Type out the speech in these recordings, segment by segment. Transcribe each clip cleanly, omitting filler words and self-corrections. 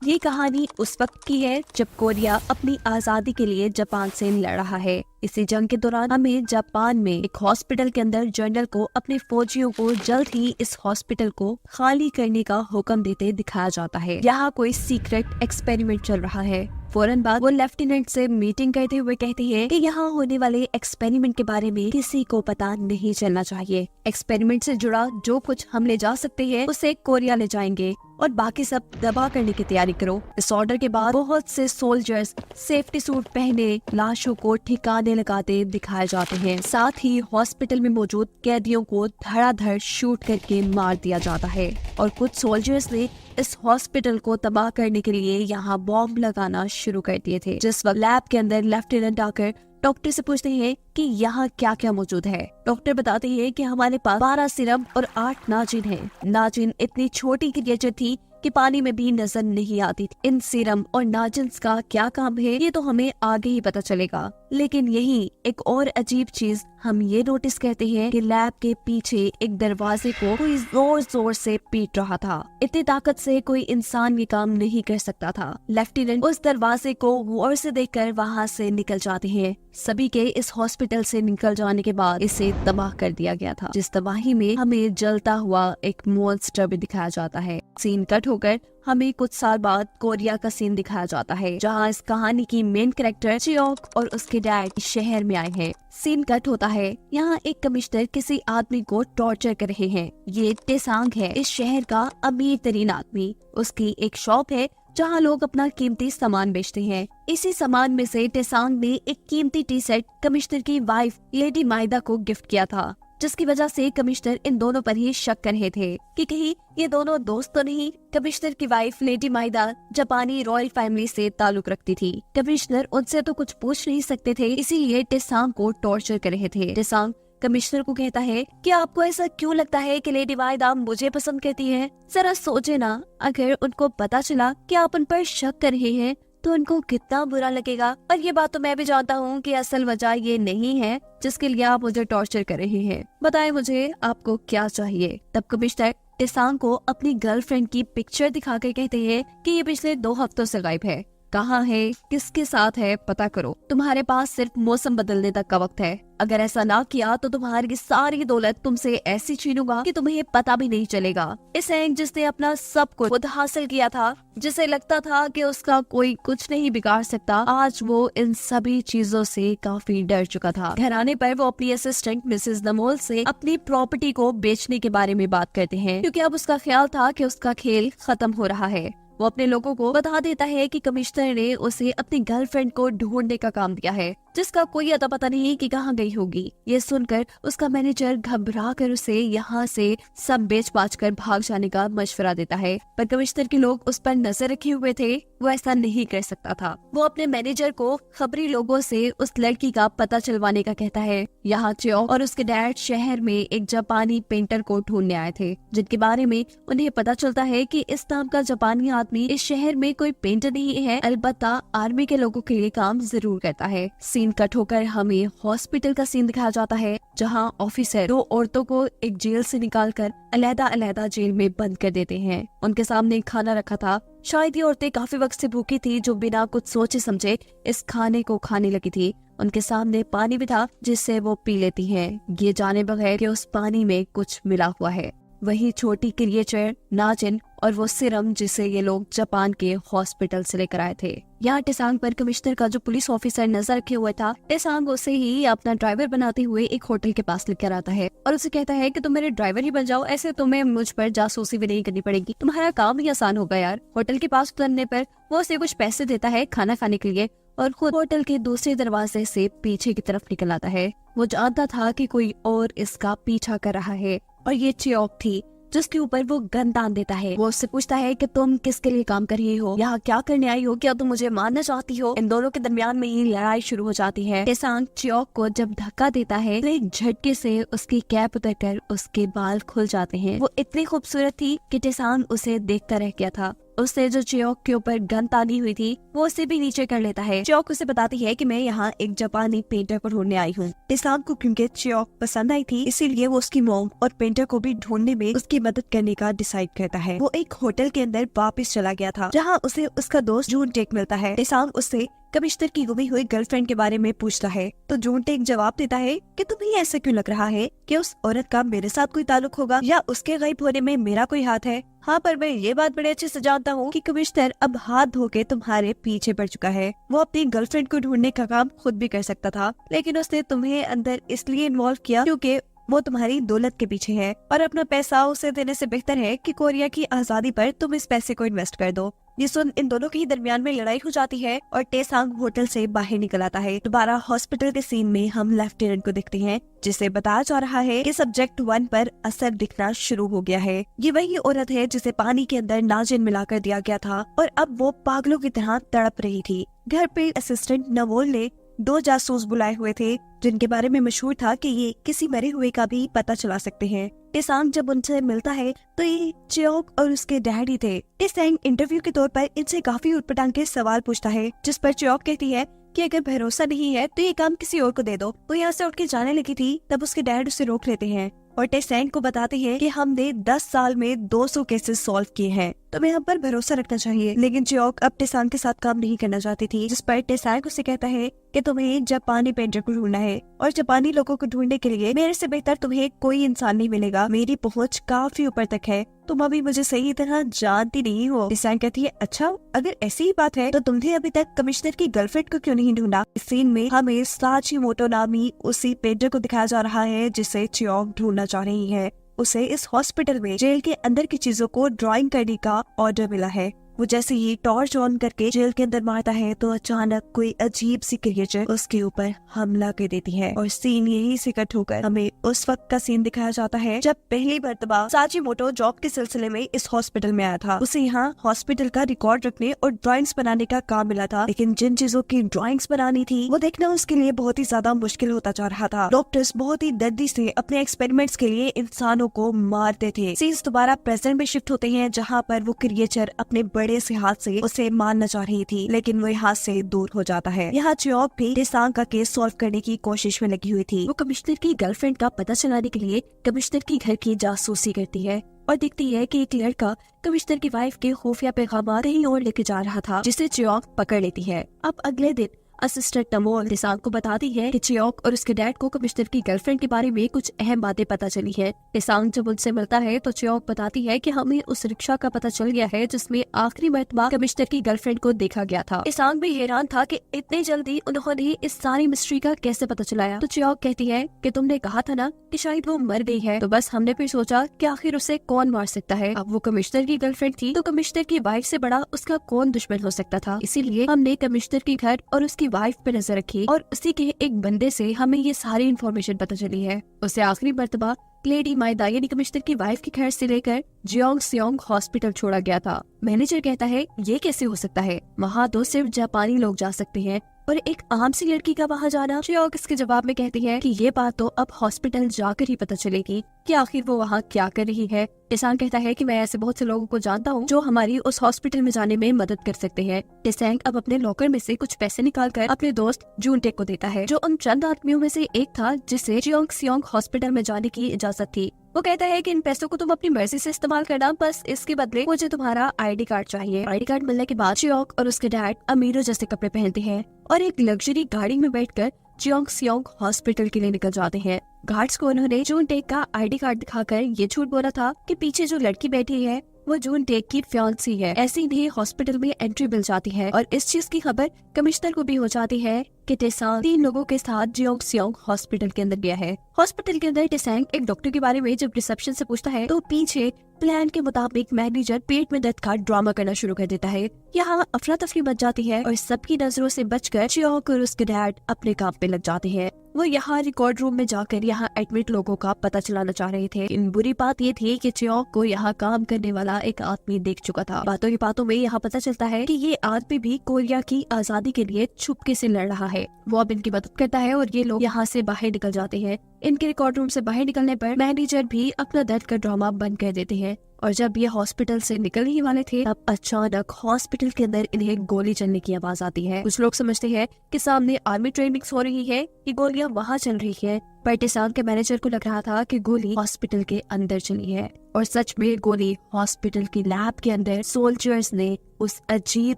ये कहानी उस वक्त की है जब कोरिया अपनी आजादी के लिए जापान से लड़ रहा है। इसी जंग के दौरान हमें जापान में एक हॉस्पिटल के अंदर जनरल को अपने फौजियों को जल्द ही इस हॉस्पिटल को खाली करने का हुक्म देते दिखाया जाता है। यहाँ कोई सीक्रेट एक्सपेरिमेंट चल रहा है। फौरन बाद वो लेफ्टिनेंट से मीटिंग करते हुए कहते हैं कि यहाँ होने वाले एक्सपेरिमेंट के बारे में किसी को पता नहीं चलना चाहिए। एक्सपेरिमेंट से जुड़ा जो कुछ हम ले जा सकते हैं उसे कोरिया ले जाएंगे और बाकी सब दबा करने की तैयारी करो। इस ऑर्डर के बाद बहुत से सोल्जर्स सेफ्टी सूट पहने लाशों को ठिकाने लगाते दिखाए जाते हैं। साथ ही हॉस्पिटल में मौजूद कैदियों को धड़ाधड़ शूट करके मार दिया जाता है और कुछ सोल्जर्स ने इस हॉस्पिटल को तबाह करने के लिए यहाँ बॉम्ब लगाना शुरू कर दिए थे। जिस वक्त लैब के अंदर लेफ्टिनेंट आकर डॉक्टर से पूछते हैं कि यहाँ क्या क्या मौजूद है। डॉक्टर बताते हैं कि हमारे पास 12 सिरम और 8 नाजिन हैं। नाजिन इतनी छोटी क्रिएचर थी कि पानी में भी नजर नहीं आती थी। इन सीरम और नाजिन्स का क्या काम है ये तो हमें आगे ही पता चलेगा। लेकिन यही एक और अजीब चीज हम ये नोटिस करते हैं कि लैब के पीछे एक दरवाजे को कोई जोर जोर से पीट रहा था। इतनी ताकत से कोई इंसान ये काम नहीं कर सकता था। लेफ्टिनेंट उस दरवाजे को गौर से देखकर वहाँ से निकल जाते हैं। सभी के इस हॉस्पिटल से निकल जाने के बाद इसे तबाह कर दिया गया था। जिस तबाही में हमें जलता हुआ एक मॉन्स्टर भी दिखाया जाता है। सीन कट होकर हमें कुछ साल बाद कोरिया का सीन दिखाया जाता है, जहां इस कहानी की मेन कैरेक्टर चियोक और उसके डैड शहर में आए हैं। सीन कट होता है। यहाँ एक कमिश्नर किसी आदमी को टॉर्चर कर रहे हैं। ये टेसांग है, इस शहर का अमीर तरीन आदमी। उसकी एक शॉप है जहाँ लोग अपना कीमती सामान बेचते हैं। इसी सामान में से टेसांग ने एक कीमती टी शर्ट कमिश्नर की वाइफ लेडी माइदा को गिफ्ट किया था, जिसकी वजह से कमिश्नर इन दोनों पर ही शक कर रहे थे कि कहीं ये दोनों दोस्त तो नहीं। कमिश्नर की वाइफ लेडी माइदा जापानी रॉयल फैमिली से ताल्लुक रखती थी। कमिश्नर उनसे तो कुछ पूछ नहीं सकते थे, इसीलिए टेसांग को टॉर्चर कर रहे थे। टेसांग कमिश्नर को कहता है कि आपको ऐसा क्यों लगता है कि लेडी माइदा मुझे पसंद करती है? जरा सोचे ना, अगर उनको पता चला कि आप उन पर शक कर रहे हैं तो उनको कितना बुरा लगेगा। और ये बात तो मैं भी जानता हूँ कि असल वजह ये नहीं है जिसके लिए आप मुझे टॉर्चर कर रहे हैं। बताएं मुझे आपको क्या चाहिए। तब कमिश्नर टेसांग को अपनी गर्लफ्रेंड की पिक्चर दिखाकर कहते हैं कि ये पिछले 2 हफ्तों से गायब है। कहाँ है, किसके साथ है, पता करो। तुम्हारे पास सिर्फ मौसम बदलने तक का वक्त है। अगर ऐसा ना किया तो तुम्हारी सारी दौलत तुमसे ऐसी छीनूंगा कि तुम्हें पता भी नहीं चलेगा। इस हैंग जिसने अपना सब कुछ खुद हासिल किया था, जिसे लगता था कि उसका कोई कुछ नहीं बिगाड़ सकता, आज वो इन सभी चीजों से काफी डर चुका था। घर आने पर वो अपनी असिस्टेंट मिसेस नमोल से अपनी प्रॉपर्टी को बेचने के बारे में बात करते हैं, क्योंकि अब उसका ख्याल था कि उसका खेल खत्म हो रहा है। वो अपने लोगों को बता देता है कि कमिश्नर ने उसे अपनी गर्लफ्रेंड को ढूंढने का काम दिया है, जिसका कोई अता पता नहीं कि कहाँ गई होगी। ये सुनकर उसका मैनेजर घबरा कर उसे यहाँ से सब बेच बाच कर भाग जाने का मशवरा देता है, पर कमिश्नर के लोग उस पर नजर रखे हुए थे। वो ऐसा नहीं कर सकता था। वो अपने मैनेजर को खबरी लोगों से उस लड़की का पता चलवाने का कहता है। यहाँ चियोक और उसके डैड शहर में एक जापानी पेंटर को ढूंढने आए थे, जिनके बारे में उन्हें पता चलता है कि इस नाम का जापानी आदमी इस शहर में कोई पेंटर नहीं है, अलबत्ता आर्मी के लोगों के लिए काम जरूर करता है। सीन कट होकर हमें हॉस्पिटल का सीन दिखाया जाता है, जहाँ ऑफिसर 2 औरतों को एक जेल से निकालकर अलग-अलग जेल में बंद कर देते हैं। उनके सामने खाना रखा था। शायद ये औरतें काफी वक्त से भूखी थी, जो बिना कुछ सोचे समझे इस खाने को खाने लगी थी। उनके सामने पानी भी था, जिससे वो पी लेती हैं, ये जाने बगैर कि उस पानी में कुछ मिला हुआ है। वही छोटी क्रिएचर नाजिन और वो सिरम जिसे ये लोग जापान के हॉस्पिटल से लेकर आए थे। यहाँ टेसांग पर कमिश्नर का जो पुलिस ऑफिसर नजर रखे हुए था, टेसांग उसे ही अपना ड्राइवर बनाते हुए एक होटल के पास लेकर आता है और उसे कहता है कि तुम मेरे ड्राइवर ही बन जाओ, ऐसे तुम्हें मुझ पर जासूसी भी नहीं करनी पड़ेगी, तुम्हारा काम ही आसान होगा यार। होटल के पास उतरने पर वो उसे कुछ पैसे देता है खाना खाने के लिए और खुद होटल के दूसरे दरवाजे से पीछे की तरफ निकल आता है। वो जानता था कि कोई और इसका पीछा कर रहा है और ये चियोक थी, जिसके ऊपर वो गन तान देता है। वो उससे पूछता है कि तुम किसके लिए काम कर रही हो, यहाँ क्या करने आई हो, क्या तुम मुझे मारना चाहती हो? इन दोनों के दरमियान में ही लड़ाई शुरू हो जाती है। टेसांग चियोक को जब धक्का देता है तो एक झटके से उसकी कैप उतरकर उसके बाल खुल जाते हैं। वो इतनी खूबसूरत थी कि टेसांग उसे देखता रह गया था। उससे जो चियोक के ऊपर गन तानी हुई थी वो उसे भी नीचे कर लेता है। चियोक उसे बताती है कि मैं यहाँ एक जापानी पेंटर को ढूंढने आई हूँ। टेसांग को क्योंकि चियोक पसंद आई थी इसीलिए वो उसकी मॉम और पेंटर को भी ढूंढने में उसकी मदद करने का डिसाइड करता है। वो एक होटल के अंदर वापस चला गया था जहाँ उसे उसका दोस्त जून टेक मिलता है। टेसांग उससे कमिश्नर की गुमी हुई गर्लफ्रेंड के बारे में पूछता है तो जून टेक जवाब देता है कि तुम्हें ऐसा क्यों लग रहा है कि उस औरत का मेरे साथ कोई ताल्लुक होगा या उसके गायब होने में मेरा कोई हाथ है। हाँ, पर मैं ये बात बड़े अच्छे से जानता हूँ कि कमिश्नर अब हाथ धो के तुम्हारे पीछे पड़ चुका है। वो अपनी गर्लफ्रेंड को ढूंढने का काम खुद भी कर सकता था लेकिन उसने तुम्हें अंदर इसलिए इन्वॉल्व किया क्योंकि वो तुम्हारी दौलत के पीछे है और अपना पैसा उसे देने से बेहतर है कि कोरिया की आजादी पर तुम इस पैसे को इन्वेस्ट कर दो। ये सुन इन दोनों के ही दरमियान में लड़ाई हो जाती है और टेसांग होटल से बाहर निकल आता है। दोबारा हॉस्पिटल के सीन में हम लेफ्टिनेंट को देखते हैं जिसे बताया जा रहा है कि सब्जेक्ट 1 पर असर दिखना शुरू हो गया है। ये वही औरत है जिसे पानी के अंदर नाजिन मिलाकर दिया गया था और अब वो पागलों की तरह तड़प रही थी। घर पे असिस्टेंट नवोल ने 2 जासूस बुलाए हुए थे जिनके बारे में मशहूर था कि ये किसी मरे हुए का भी पता चला सकते हैं। टेसांग जब उनसे मिलता है तो ये चियोक और उसके डैडी थे। टेसांग इंटरव्यू के तौर पर इनसे काफी उटपटांग के सवाल पूछता है जिस पर चियोक कहती है कि अगर भरोसा नहीं है तो ये काम किसी और को दे दो। वो यहाँ से उठ के जाने लगी थी तब उसके डैड उसे रोक लेते हैं और टेसांग को बताते हैं कि हमने 10 साल में 200 केसेस सॉल्व किए हैं, तुम्हें हम पर भरोसा रखना चाहिए। लेकिन चियोक अब टेसांग के साथ काम नहीं करना चाहती थी जिस पर टेसांग उसे कहता है कि तुम्हें जापानी पेंटर को ढूंढना है और जापानी लोगों को ढूंढने के लिए मेरे से बेहतर तुम्हें कोई इंसान नहीं मिलेगा। मेरी पहुंच काफी ऊपर तक है, तुम अभी मुझे सही तरह जानती नहीं हो। टेसांग कहती है अच्छा, अगर ऐसी ही बात है तो तुमने अभी तक कमिश्नर की गर्लफ्रेंड को क्यों नहीं ढूंढा। इस सीन में हमें साचिमोटो नामी उसी पेंटर को दिखाया जा रहा है जिसे चियोक ढूंढना चाह रही है। उसे इस हॉस्पिटल में जेल के अंदर की चीजों को ड्राइंग करने का ऑर्डर मिला है। वो जैसे ही टॉर्च ऑन करके जेल के अंदर मारता है तो अचानक कोई अजीब सी क्रिएचर उसके ऊपर हमला कर देती है और सीन यही से कट होकर हमें उस वक्त का सीन दिखाया जाता है जब पहली मर्तबा साचिमोटो जॉब के सिलसिले में इस हॉस्पिटल में आया था। उसे यहाँ हॉस्पिटल का रिकॉर्ड रखने और ड्राइंग्स बनाने का काम मिला था, लेकिन जिन चीजों की ड्राइंग्स बनानी थी वो देखना उसके लिए बहुत ही ज्यादा मुश्किल होता जा रहा था। डॉक्टर्स बहुत ही दर्दी से अपने एक्सपेरिमेंट्स के लिए इंसानों को मारते थे। सीन्स दोबारा प्रेजेंट में शिफ्ट होते हैं जहाँ पर वो क्रिएचर अपने बड़े से हाथ से उसे मारना चाह रही थी लेकिन वो हाथ से दूर हो जाता है। यहाँ चियोक भी टेसांग का केस सॉल्व करने की कोशिश में लगी हुई थी। वो कमिश्नर की गर्लफ्रेंड का पता चलाने के लिए कमिश्नर की घर की जासूसी करती है और देखती है कि एक लड़का कमिश्नर की वाइफ के खुफिया पैगाम कहीं और लेके जा रहा था जिसे चियोक पकड़ लेती है। अब अगले दिन असिस्टेंट नमोल टेसांग को बताती है कि चियोक और उसके डैड को कमिश्नर की गर्लफ्रेंड के बारे में कुछ अहम बातें पता चली है। टेसांग जब उनसे मिलता है तो चियोक बताती है कि हमें उस रिक्शा का पता चल गया है जिसमें आखिरी मर्तबा कमिश्नर की गर्लफ्रेंड को देखा गया था। टेसांग भी हैरान था कि इतनी जल्दी उन्होंने इस सारी मिस्ट्री का कैसे पता चलाया। तो चियोक कहती है कि तुमने कहा था ना कि शायद वो मर गई है, तो बस हमने फिर सोचा कि आखिर उसे कौन मार सकता है। अब वो कमिश्नर की गर्लफ्रेंड थी तो कमिश्नर की वाइफ से बड़ा उसका कौन दुश्मन हो सकता था। इसीलिए हमने कमिश्नर की घर और उसकी वाइफ पे नजर रखी और उसी के एक बंदे से हमें ये सारी इन्फॉर्मेशन पता चली है। उसे आखिरी मर्तबा लेडी माइदा यानी कमिश्नर की वाइफ के घर से लेकर जियोंगस्योंग हॉस्पिटल छोड़ा गया था। मैनेजर कहता है ये कैसे हो सकता है, वहाँ तो सिर्फ जापानी लोग जा सकते हैं और एक आम सी लड़की का वहाँ जाना। चियोक इसके जवाब में कहती है कि ये बात तो अब हॉस्पिटल जाकर ही पता चलेगी कि आखिर वो वहाँ क्या कर रही है। टेसांग कहता है कि मैं ऐसे बहुत से लोगों को जानता हूँ जो हमारी उस हॉस्पिटल में जाने में मदद कर सकते हैं। टेसांग अब अपने लॉकर में से कुछ पैसे निकालकर अपने दोस्त जूनटेक को देता है जो उन चंद आदमियों में से एक था जिसे जियोंगस्योंग हॉस्पिटल में जाने की इजाजत थी। वो कहता है कि इन पैसों को तुम अपनी मर्जी से इस्तेमाल करना, बस इसके बदले मुझे तुम्हारा आईडी कार्ड चाहिए। आईडी कार्ड मिलने के बाद चियोक और उसके डैड अमीरों जैसे कपड़े पहनते हैं और एक लग्जरी गाड़ी में बैठकर जियोंगस्योंग हॉस्पिटल के लिए निकल जाते हैं। गार्ड्स को उन्होंने जूनटेक का आईडी कार्ड दिखाकर ये झूठ बोला था कि पीछे जो लड़की बैठी है वो जूनटेक की फियांसी है। ऐसे ही हॉस्पिटल में एंट्री मिल जाती है और इस चीज की खबर कमिश्नर को भी हो जाती है कि टेसांग 3 लोगों के साथ जियोंगस्योंग हॉस्पिटल के अंदर गया है। हॉस्पिटल के अंदर टेसांग एक डॉक्टर के बारे में जब रिसेप्शन से पूछता है तो पीछे प्लान के मुताबिक मैनेजर पेट में दर्द का ड्रामा करना शुरू कर देता है। यहाँ अफरा तफरी मच जाती है और सबकी नजरों से बचकर चियोक और उसके डैड अपने काम पे लग जाते हैं। वो यहाँ रिकॉर्ड रूम में जाकर यहाँ एडमिट लोगों का पता चलाना चाह रहे थे। इन बुरी बात ये थी कि चियोक को यहाँ काम करने वाला एक आदमी देख चुका था। बातों की बातों में यहाँ पता चलता है कि ये आदमी भी कोरिया की आजादी के लिए छुपके से लड़ रहा है। वो अब इनकी मदद करता है और ये लोग यहाँ से बाहर निकल जाते हैं। इनके रिकॉर्ड रूम से बाहर निकलने पर मैनेजर भी अपना दर्द का ड्रामा बंद कर देते हैं। और जब ये हॉस्पिटल से निकल ही वाले थे तब अचानक हॉस्पिटल के अंदर इन्हें गोली चलने की आवाज आती है। कुछ लोग समझते हैं कि सामने आर्मी ट्रेनिंग्स हो रही है, ये गोलियां वहाँ चल रही है, पर टेसांग के मैनेजर को लग रहा था कि गोली हॉस्पिटल के अंदर चली है। और सच में गोली हॉस्पिटल की लैब के अंदर सोल्जर्स ने उस अजीब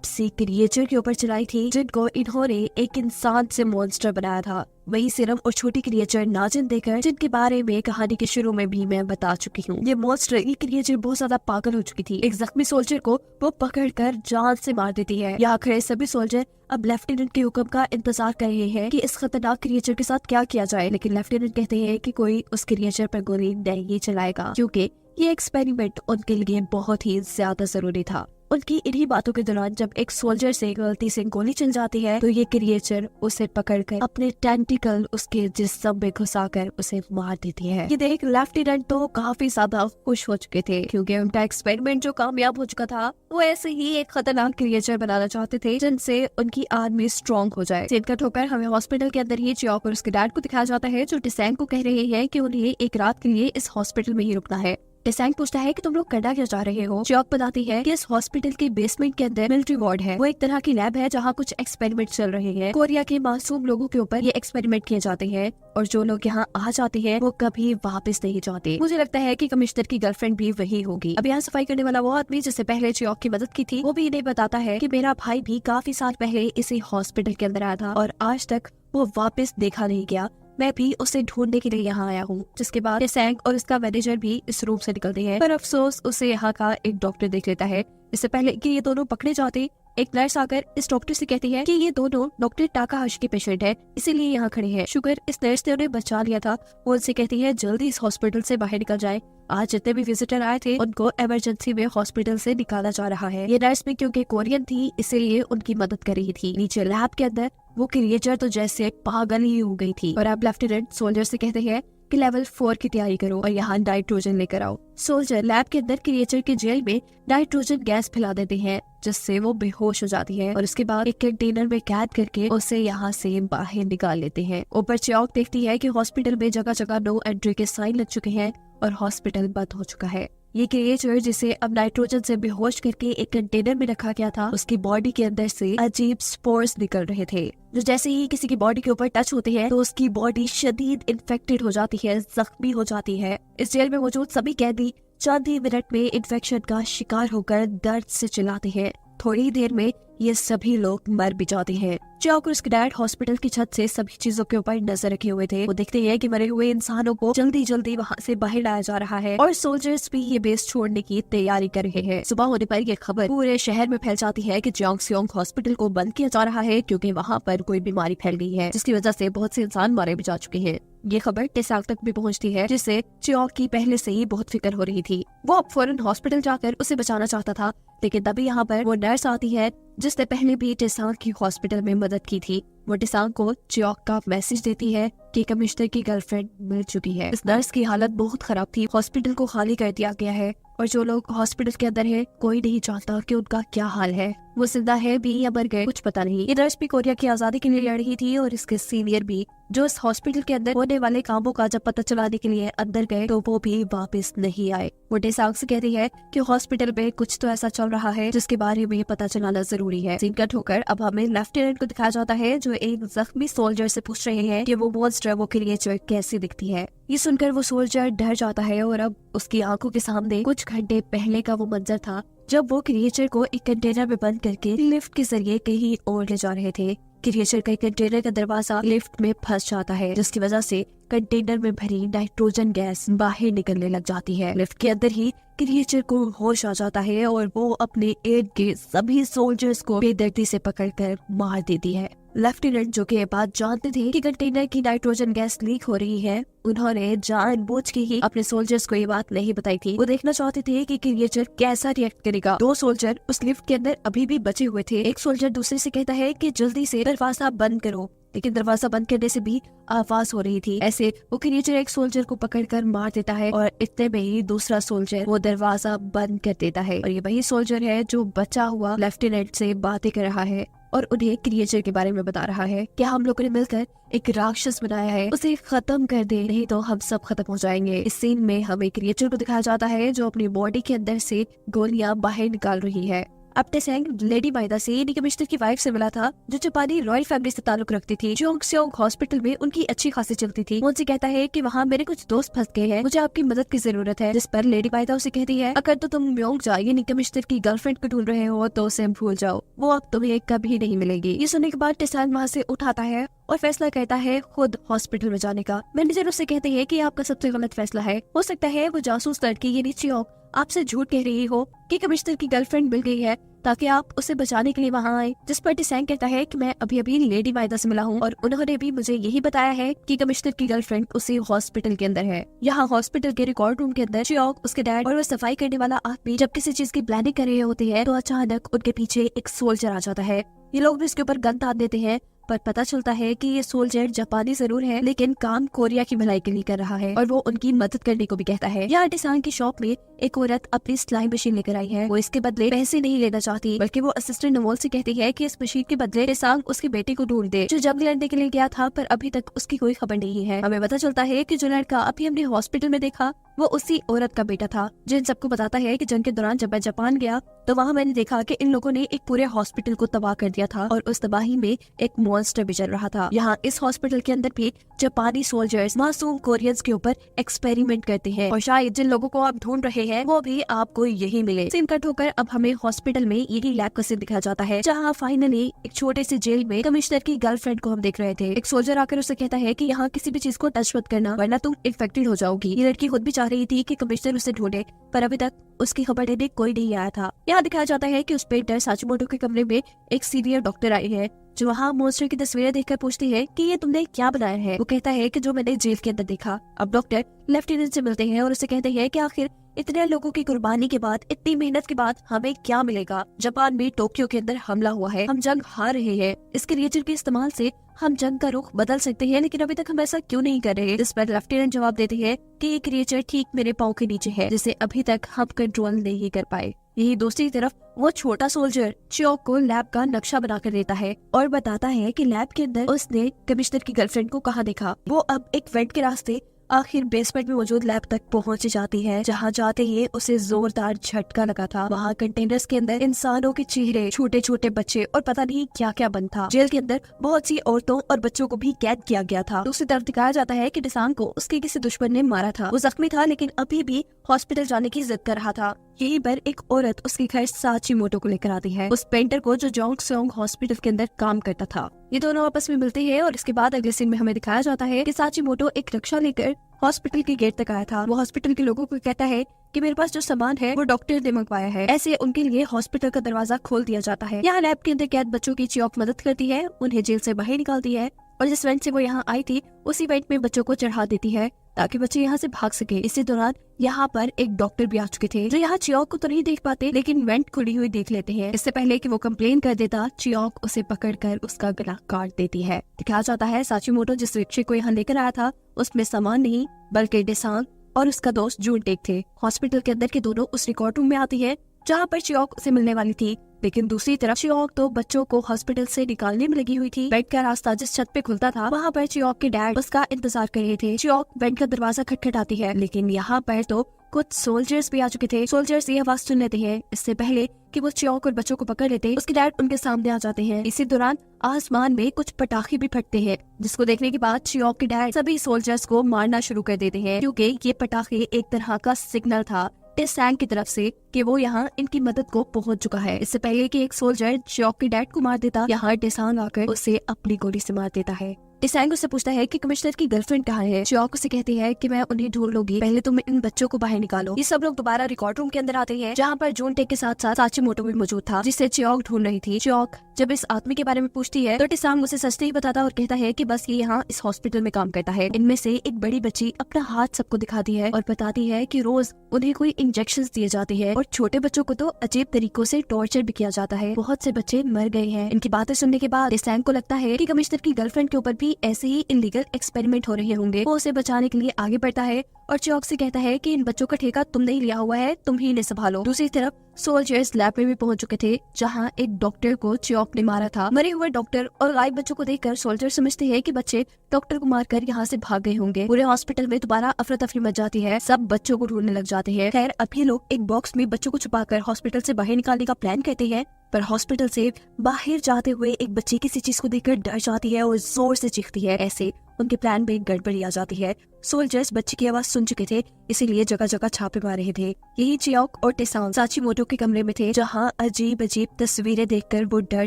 सी क्रिएचर के ऊपर चलाई थी जिनको इन्होंने एक इंसान से मॉन्स्टर बनाया था। वही सिरम और छोटी क्रिएचर नाजिन देकर, जिनके बारे में कहानी के शुरू में भी मैं बता चुकी हूँ। ये मॉन्स्टर, ये क्रिएचर बहुत ज्यादा पागल हो चुकी थी। एक जख्मी सोल्जर को वो पकड़कर जान से मार देती है। यहाँ खड़े सभी सोल्जर अब लेफ्टिनेंट के हुक्म का इंतजार कर रहे हैं कि इस खतरनाक क्रिएचर के साथ क्या किया जाए, लेकिन लेफ्टिनेंट कहते हैं कि कोई उस क्रिएचर पर गोली नहीं चलाएगा क्योंकि ये एक्सपेरिमेंट उनके लिए बहुत ही ज्यादा जरूरी था। उनकी इन्हीं बातों के दौरान जब एक सोल्जर से गलती से गोली चल जाती है तो ये क्रिएचर उसे पकड़कर अपने टेंटिकल उसके जिस्म में घुसाकर उसे मार देती है। ये देख लेफ्टिनेंट तो काफी ज्यादा खुश हो चुके थे क्योंकि उनका एक्सपेरिमेंट जो कामयाब हो चुका था वो ऐसे ही एक खतरनाक क्रिएचर बनाना चाहते थे जिनसे उनकी आर्मी स्ट्रॉन्ग हो जाए। सीन कट होकर हमें हॉस्पिटल के अंदर ही चियोक और उसके डैड को दिखाया जाता है जो टेसांग को कह रहे हैं कि उन्हें एक रात के लिए इस हॉस्पिटल में ही रुकना है। टेसांग पूछता है कि तुम लोग करना क्या चाह रहे हो। चियोक बताती है कि इस हॉस्पिटल के बेसमेंट के अंदर मिलिट्री वार्ड है। वो एक तरह की लैब है जहाँ कुछ एक्सपेरिमेंट चल रहे हैं। कोरिया के मासूम लोगों के ऊपर ये एक्सपेरिमेंट किए जाते हैं और जो लोग यहाँ आ जाते हैं वो कभी वापस नहीं जाते। मुझे लगता है कि कमिश्नर की गर्लफ्रेंड भी वही होगी। अब यहाँ सफाई करने वाला वो आदमी जिससे पहले चियोक की मदद की थी वो भी इन्हें बताता है कि मेरा भाई भी काफी साल पहले इसी हॉस्पिटल के अंदर आया था और आज तक वो वापस देखा नहीं गया। मैं भी उसे ढूंढने के लिए यहाँ आया हूँ। जिसके बाद टेसांग और उसका मैनेजर भी इस रूम से निकलते हैं, पर अफसोस उसे यहाँ का एक डॉक्टर देख लेता है। इससे पहले कि ये दोनों पकड़े जाते एक नर्स आकर इस डॉक्टर से कहती है कि ये दोनों डॉक्टर टाकाहाशी के पेशेंट है, इसीलिए यहाँ खड़े हैं। शुक्र इस नर्स ने उन्हें बचा लिया था। वो उनसे कहती है जल्दी इस हॉस्पिटल से बाहर निकल जाए। आज जितने भी विजिटर आए थे उनको इमरजेंसी में हॉस्पिटल से निकाला जा रहा है। ये नर्स भी क्योंकि कोरियन थी इसीलिए उनकी मदद कर रही थी। नीचे लैब के अंदर वो क्रिएचर तो जैसे पागल ही हो गई थी और अब लेफ्टिनेंट सोल्जर से कहते हैं कि लेवल 4 की तैयारी करो और यहाँ नाइट्रोजन लेकर आओ। सोल्जर लैब के अंदर क्रिएचर के जेल में नाइट्रोजन गैस फैला देते हैं जिससे वो बेहोश हो जाती है और उसके बाद एक कंटेनर में कैद करके उसे यहाँ से बाहर निकाल लेते हैं। ऊपर चियोक देखती है कि हॉस्पिटल में जगह जगह नो एंट्री के साइन लग चुके हैं और हॉस्पिटल बंद हो चुका है। ये क्रिएचर जिसे अब नाइट्रोजन से बेहोश करके एक कंटेनर में रखा गया था उसकी बॉडी के अंदर से अजीब स्पोर्स निकल रहे थे जो जैसे ही किसी की बॉडी के ऊपर टच होते हैं तो उसकी बॉडी शदीद इन्फेक्टेड हो जाती है, जख्मी हो जाती है। इस जेल में मौजूद सभी कैदी चंद ही मिनट में इन्फेक्शन का शिकार होकर दर्द से चिल्लाते हैं। थोड़ी देर में ये सभी लोग मर भी जाते हैं। चियोक और उसके डैड हॉस्पिटल की छत से सभी चीजों के ऊपर नजर रखे हुए थे। वो देखते हैं कि मरे हुए इंसानों को जल्दी जल्दी वहाँ से बाहर लाया जा रहा है और सोल्जर्स भी ये बेस छोड़ने की तैयारी कर रहे हैं। सुबह होने पर ये खबर पूरे शहर में फैल जाती है कि जेओंगसेओंग हॉस्पिटल को बंद किया जा रहा है क्योंकि वहाँ पर कोई बीमारी फैल गई है जिसकी वजह से बहुत से इंसान मारे भी जा चुके हैं। ये खबर टेसांग तक भी पहुंचती है जिससे चियोक की पहले से ही बहुत फिक्र हो रही थी। वो अब फौरन हॉस्पिटल जाकर उसे बचाना चाहता था लेकिन तभी यहाँ पर वो नर्स आती है जिसने पहले भी टेसांग की हॉस्पिटल में मदद की थी। वो टेसांग को चियोक का मैसेज देती है कि कमिश्नर की गर्लफ्रेंड मिल चुकी है। इस नर्स की हालत बहुत खराब थी। हॉस्पिटल को खाली कर दिया गया है और जो लोग हॉस्पिटल के अंदर है कोई नहीं जानता कि उनका क्या हाल है, वो जिंदा है भी या मर गए, कुछ पता नहीं। ये नर्स भी कोरिया की आजादी के लिए लड़ रही थी और इसके सीनियर भी जो इस हॉस्पिटल के अंदर होने वाले कामों का जब पता चलाने के लिए अंदर गए तो वो भी वापस नहीं आए। वो टेसांग से कहती है कि हॉस्पिटल में कुछ तो ऐसा चल रहा है जिसके बारे में पता चलाना जरूरी है। सीन कट होकर अब हमें लेफ्टिनेंट को दिखाया जाता है जो एक जख्मी सोल्जर से पूछ रहे हैं कि वो मॉन्स्टर, वो क्रिएचर कैसी दिखती है। ये सुनकर वो सोल्जर डर जाता है और अब उसकी आंखों के सामने कुछ घंटे पहले का वो मंजर था जब वो क्रिएचर को एक कंटेनर में बंद करके लिफ्ट के जरिए कहीं और ले जा रहे थे। क्रिएचर का कंटेनर का दरवाजा लिफ्ट में फंस जाता है जिसकी वजह से कंटेनर में भरी नाइट्रोजन गैस बाहर निकलने लग जाती है। लिफ्ट के अंदर ही क्रिएचर को होश आ जाता है और वो अपने एड के सभी सोल्जर्स को बेदर्दी से पकड़कर मार देती है। लेफ्टिनेंट जो कि ये बात जानते थे कि कंटेनर की नाइट्रोजन गैस लीक हो रही है, उन्होंने जानबूझ के ही अपने सोल्जर्स को ये बात नहीं बताई थी। वो देखना चाहते थे कि क्रिएचर कैसा रिएक्ट करेगा। 2 सोल्जर उस लिफ्ट के अंदर अभी भी बचे हुए थे। एक सोल्जर दूसरे से कहता है कि जल्दी से दरवाजा बंद करो, लेकिन दरवाजा बंद करने से भी आवाज हो रही थी। ऐसे वो क्रिएचर एक सोल्जर को पकड़कर मार देता है और इतने में ही दूसरा सोल्जर वो दरवाजा बंद कर देता है और ये वही सोल्जर है जो बचा हुआ लेफ्टिनेंट से बातें कर रहा है और उन्हें क्रिएचर के बारे में बता रहा है कि हम लोगों ने मिलकर एक राक्षस बनाया है, उसे खत्म कर दे, नहीं तो हम सब खत्म हो जाएंगे। इस सीन में हमें एक क्रिएचर को दिखाया जाता है जो अपनी बॉडी के अंदर से गोलियां बाहर निकाल रही है। अब टेसेंग लेडी माइदा से यानी कमिश्नर की वाइफ से मिला था जो जापानी रॉयल फैमिली से ताल्लुक रखती थी। जोंगसेओंग हॉस्पिटल में उनकी अच्छी खासी चलती थी। वो उनसे कहता है कि वहाँ मेरे कुछ दोस्त फंस गए हैं, मुझे आपकी मदद की जरूरत है। जिस पर लेडी माइदा उसे कहती है अगर तो तुम म्योंग जा यानी कमिश्नर की गर्लफ्रेंड को ढूंढ रहे हो तो उसे भूल जाओ, वो अब तुम्हें कभी नहीं मिलेगी। ये सुनने के बाद टेसेंग वहाँ से उठाता है और फैसला करता है खुद हॉस्पिटल में जाने का। मैनेजर उससे कहते हैं कि आपका सबसे गलत फैसला है, हो सकता है वो जासूस लड़की यानी चियोंग आपसे झूठ कह रही हो कि कमिश्नर की गर्लफ्रेंड मिल गई है ताकि आप उसे बचाने के लिए वहाँ आए। जिस पर टेसेंग कहता है कि मैं अभी अभी लेडी माइदा से मिला हूँ और उन्होंने भी मुझे यही बताया है कि कमिश्नर की गर्लफ्रेंड उसी हॉस्पिटल के अंदर है। यहाँ हॉस्पिटल के रिकॉर्ड रूम के अंदर चियोंग, उसके डैड और वो सफाई करने वाला आदमी जब किसी चीज की प्लानिंग कर रहे होते हैं तो अचानक उनके पीछे एक सोल्जर आ जाता है। ये लोग भी इसके ऊपर गन तान देते हैं पर पता चलता है कि ये सोल्जर जापानी जरूर है लेकिन काम कोरिया की भलाई के लिए कर रहा है और वो उनकी मदद करने को भी कहता है। यहाँ टेसेंग की शॉप में एक औरत अपनी सिलाई मशीन लेकर आई है। वो इसके बदले पैसे नहीं लेना चाहती बल्कि वो असिस्टेंट नवोल से कहती है कि इस मशीन के बदले टेसेंग उसके बेटे को ढूंढ दे जो जंग लड़ने के लिए गया था पर अभी तक उसकी कोई खबर नहीं है। हमें पता चलता है कि जो लड़का अभी हमने हॉस्पिटल में देखा वो उसी औरत का बेटा था जो इन सबको बताता है कि जंग के दौरान जब मैं जापान गया तो वहाँ मैंने देखा कि इन लोगों ने एक पूरे हॉस्पिटल को तबाह कर दिया था और उस तबाही में एक मॉन्स्टर भी चल रहा था। यहाँ इस हॉस्पिटल के अंदर भी जापानी सोल्जर्स मासूम कोरियंस के ऊपर एक्सपेरिमेंट करते हैं और शायद जिन लोगों को आप ढूंढ रहे हैं वो भी आपको यही मिले। सीन कट होकर अब हमें हॉस्पिटल में यही लैब का सीन दिखाया जाता है जहाँ फाइनली एक छोटे से जेल में कमिश्नर की गर्लफ्रेंड को हम देख रहे थे। एक सोल्जर आकर उसे कहता है कि यहाँ किसी भी चीज को टच मत करना वरना तुम इन्फेक्टेड हो जाओगी। ये लड़की खुद भी चाह रही थी कि कमिश्नर उसे ढूंढे पर अभी तक उसकी खबर देने कोई नहीं आया था। यहाँ दिखाया जाता है कि उस पेंटर साचिमोटो के कमरे में एक सीनियर डॉक्टर आई है जो वहाँ मॉन्स्टर की तस्वीरें देखकर पूछती है कि ये तुमने क्या बनाया है। वो कहता है कि जो मैंने जेल के अंदर देखा। अब डॉक्टर लेफ्टिनेंट से मिलते हैं और उसे कहते हैं कि आखिर इतने लोगों की कुर्बानी के बाद इतनी मेहनत के बाद हमें क्या मिलेगा। जापान में टोक्यो के अंदर हमला हुआ है, हम जंग हार रहे हैं, इस क्रिएचर के इस्तेमाल से हम जंग का रुख बदल सकते हैं लेकिन अभी तक हम ऐसा क्यों नहीं कर रहे। जिस पर लेफ्टिनेंट जवाब देते हैं कि ये क्रिएचर ठीक मेरे पाँव के नीचे है जिसे अभी तक हम कंट्रोल नहीं कर पाए। यही दूसरी तरफ वो छोटा सोल्जर चियोंग को लैब का नक्शा बनाकर देता है और बताता है कि लैब के अंदर उसने कमिश्नर की गर्लफ्रेंड को कहाँ देखा। वो अब एक वेंट के रास्ते आखिर बेसमेंट में मौजूद लैब तक पहुंच जाती है जहां जाते ही उसे जोरदार झटका लगा था। वहां कंटेनर्स के अंदर इंसानों के चेहरे, छोटे छोटे बच्चे और पता नहीं क्या क्या बंद था। जेल के अंदर बहुत सी औरतों और बच्चों को भी कैद किया गया था। दूसरी तरफ दिखाया जाता है कि टेसेंग को उसके किसी दुश्मन ने मारा था। वो जख्मी था लेकिन अभी भी हॉस्पिटल जाने की जिद कर रहा था। यहीं पर एक औरत उसके घर साचिमोटो को लेकर आती है, उस पेंटर को जो जोंगसेओंग हॉस्पिटल के अंदर काम करता था। ये दोनों आपस में मिलते हैं और इसके बाद अगले सीन में हमें दिखाया जाता है कि साचिमोटो एक रिक्शा लेकर हॉस्पिटल के गेट तक आया था। वो हॉस्पिटल के लोगों को कहता है कि मेरे पास जो सामान है वो डॉक्टर ने मंगवाया है। ऐसे उनके लिए हॉस्पिटल का दरवाजा खोल दिया जाता है। यहाँ लैब के अंदर कैद बच्चों की चियोंग मदद करती है, उन्हें जेल से बाहर निकालती है और जिस वेंट से वो यहाँ आई थी उसी वेंट में बच्चों को चढ़ा देती है ताकि बच्चे यहाँ से भाग सके। इसी दौरान यहाँ पर एक डॉक्टर भी आ चुके थे जो यहाँ चियोंग को तो नहीं देख पाते लेकिन वेंट खुली हुई देख लेते हैं। इससे पहले कि वो कंप्लेन कर देता चियोंग उसे पकड़कर उसका गला काट देती है। दिखाया जाता है साचिमोटो जिस रिक्शे को यहाँ लेकर आया था उसमें सामान नहीं बल्कि टेसेंग और उसका दोस्त जूनटेक थे। हॉस्पिटल के अंदर के दोनों उस रिकॉर्ड रूम में आती है जहाँ पर चियोंग उसे मिलने वाली थी लेकिन दूसरी तरफ चियोंग तो बच्चों को हॉस्पिटल से निकालने में लगी हुई थी। बेड का रास्ता जिस छत पे खुलता था वहाँ पर चियोंग के डैड उसका इंतजार कर रहे थे। चियोंग बेड का दरवाजा खटखटाती है लेकिन यहाँ पर तो कुछ सोल्जर्स भी आ चुके थे। सोल्जर्स ये आवाज सुन लेते हैं इससे पहले कि वो चियोंग और बच्चों को पकड़ लेते। उसके डैड उनके सामने आ जाते हैं। इसी दौरान आसमान में कुछ पटाखे भी फटते हैं जिसको देखने के बाद चियोंग के डैड सभी सोल्जर्स को मारना शुरू कर देते हैं क्योंकि ये पटाखे एक तरह का सिग्नल था टेसेंग की तरफ से कि वो यहाँ इनकी मदद को पहुंच चुका है। इससे पहले कि एक सोल्जर चियोंग के डैड को मार देता, यहाँ टेसेंग आकर उसे अपनी गोली से मार देता है। टेसेंग उससे पूछता है कि कमिश्नर की गर्लफ्रेंड कहाँ है। चियोंग उसे कहती है कि मैं उन्हें ढूंढ लूंगी, पहले तुम इन बच्चों को बाहर निकालो। ये सब लोग दोबारा रिकॉर्ड रूम के अंदर आते हैं जहाँ पर जूनटेक के साथ साथ साचिमोटो भी मौजूद था जिसे चियोंग ढूंढ रही थी। चियोंग जब इस आदमी के बारे में पूछती है तो टेसेंग उसे सच नहीं बताता और कहता है कि बस ये यहाँ इस हॉस्पिटल में काम करता है। इनमें से एक बड़ी बच्ची अपना हाथ सबको दिखाती है और बताती है कि रोज उन्हें कोई इंजेक्शन दिए जाते हैं और छोटे बच्चों को तो अजीब तरीकों से टॉर्चर भी किया जाता है। बहुत से बच्चे मर गए हैं। इनकी बातें सुनने के बाद टेसेंग को लगता है कि कमिश्नर की गर्लफ्रेंड के ऊपर भी ऐसे ही इलीगल एक्सपेरिमेंट हो रहे होंगे। वो उसे बचाने के लिए आगे बढ़ता है और चियोक से कहता है कि इन बच्चों का ठेका तुमने ही लिया हुआ है, तुम ही इन्हें संभालो। दूसरी तरफ सोल्जर्स लैब में भी पहुंच चुके थे जहां एक डॉक्टर को चियोक ने मारा था। मरे हुए डॉक्टर और गायब बच्चों को देखकर सोल्जर समझते हैं कि बच्चे डॉक्टर को मारकर यहाँ से भाग गए होंगे। पूरे हॉस्पिटल में दोबारा अफरा तफरी मच जाती है, सब बच्चों को ढूंढने लग जाते हैं। खैर अभी लोग एक बॉक्स में बच्चों को छुपाकर हॉस्पिटल से बाहर निकालने का प्लान करते हैं, पर हॉस्पिटल से बाहर जाते हुए एक बच्ची किसी चीज को देखकर डर जाती है और जोर से चीखती है। ऐसे उनके प्लान में गड़बड़ी आ जाती है। सोल्जर्स बच्ची की आवाज सुन चुके थे, इसीलिए जगह जगह छापे मार रहे थे। यही चियोक और टेसांग साचीमोटो के कमरे में थे जहां अजीब अजीब तस्वीरें देखकर वो डर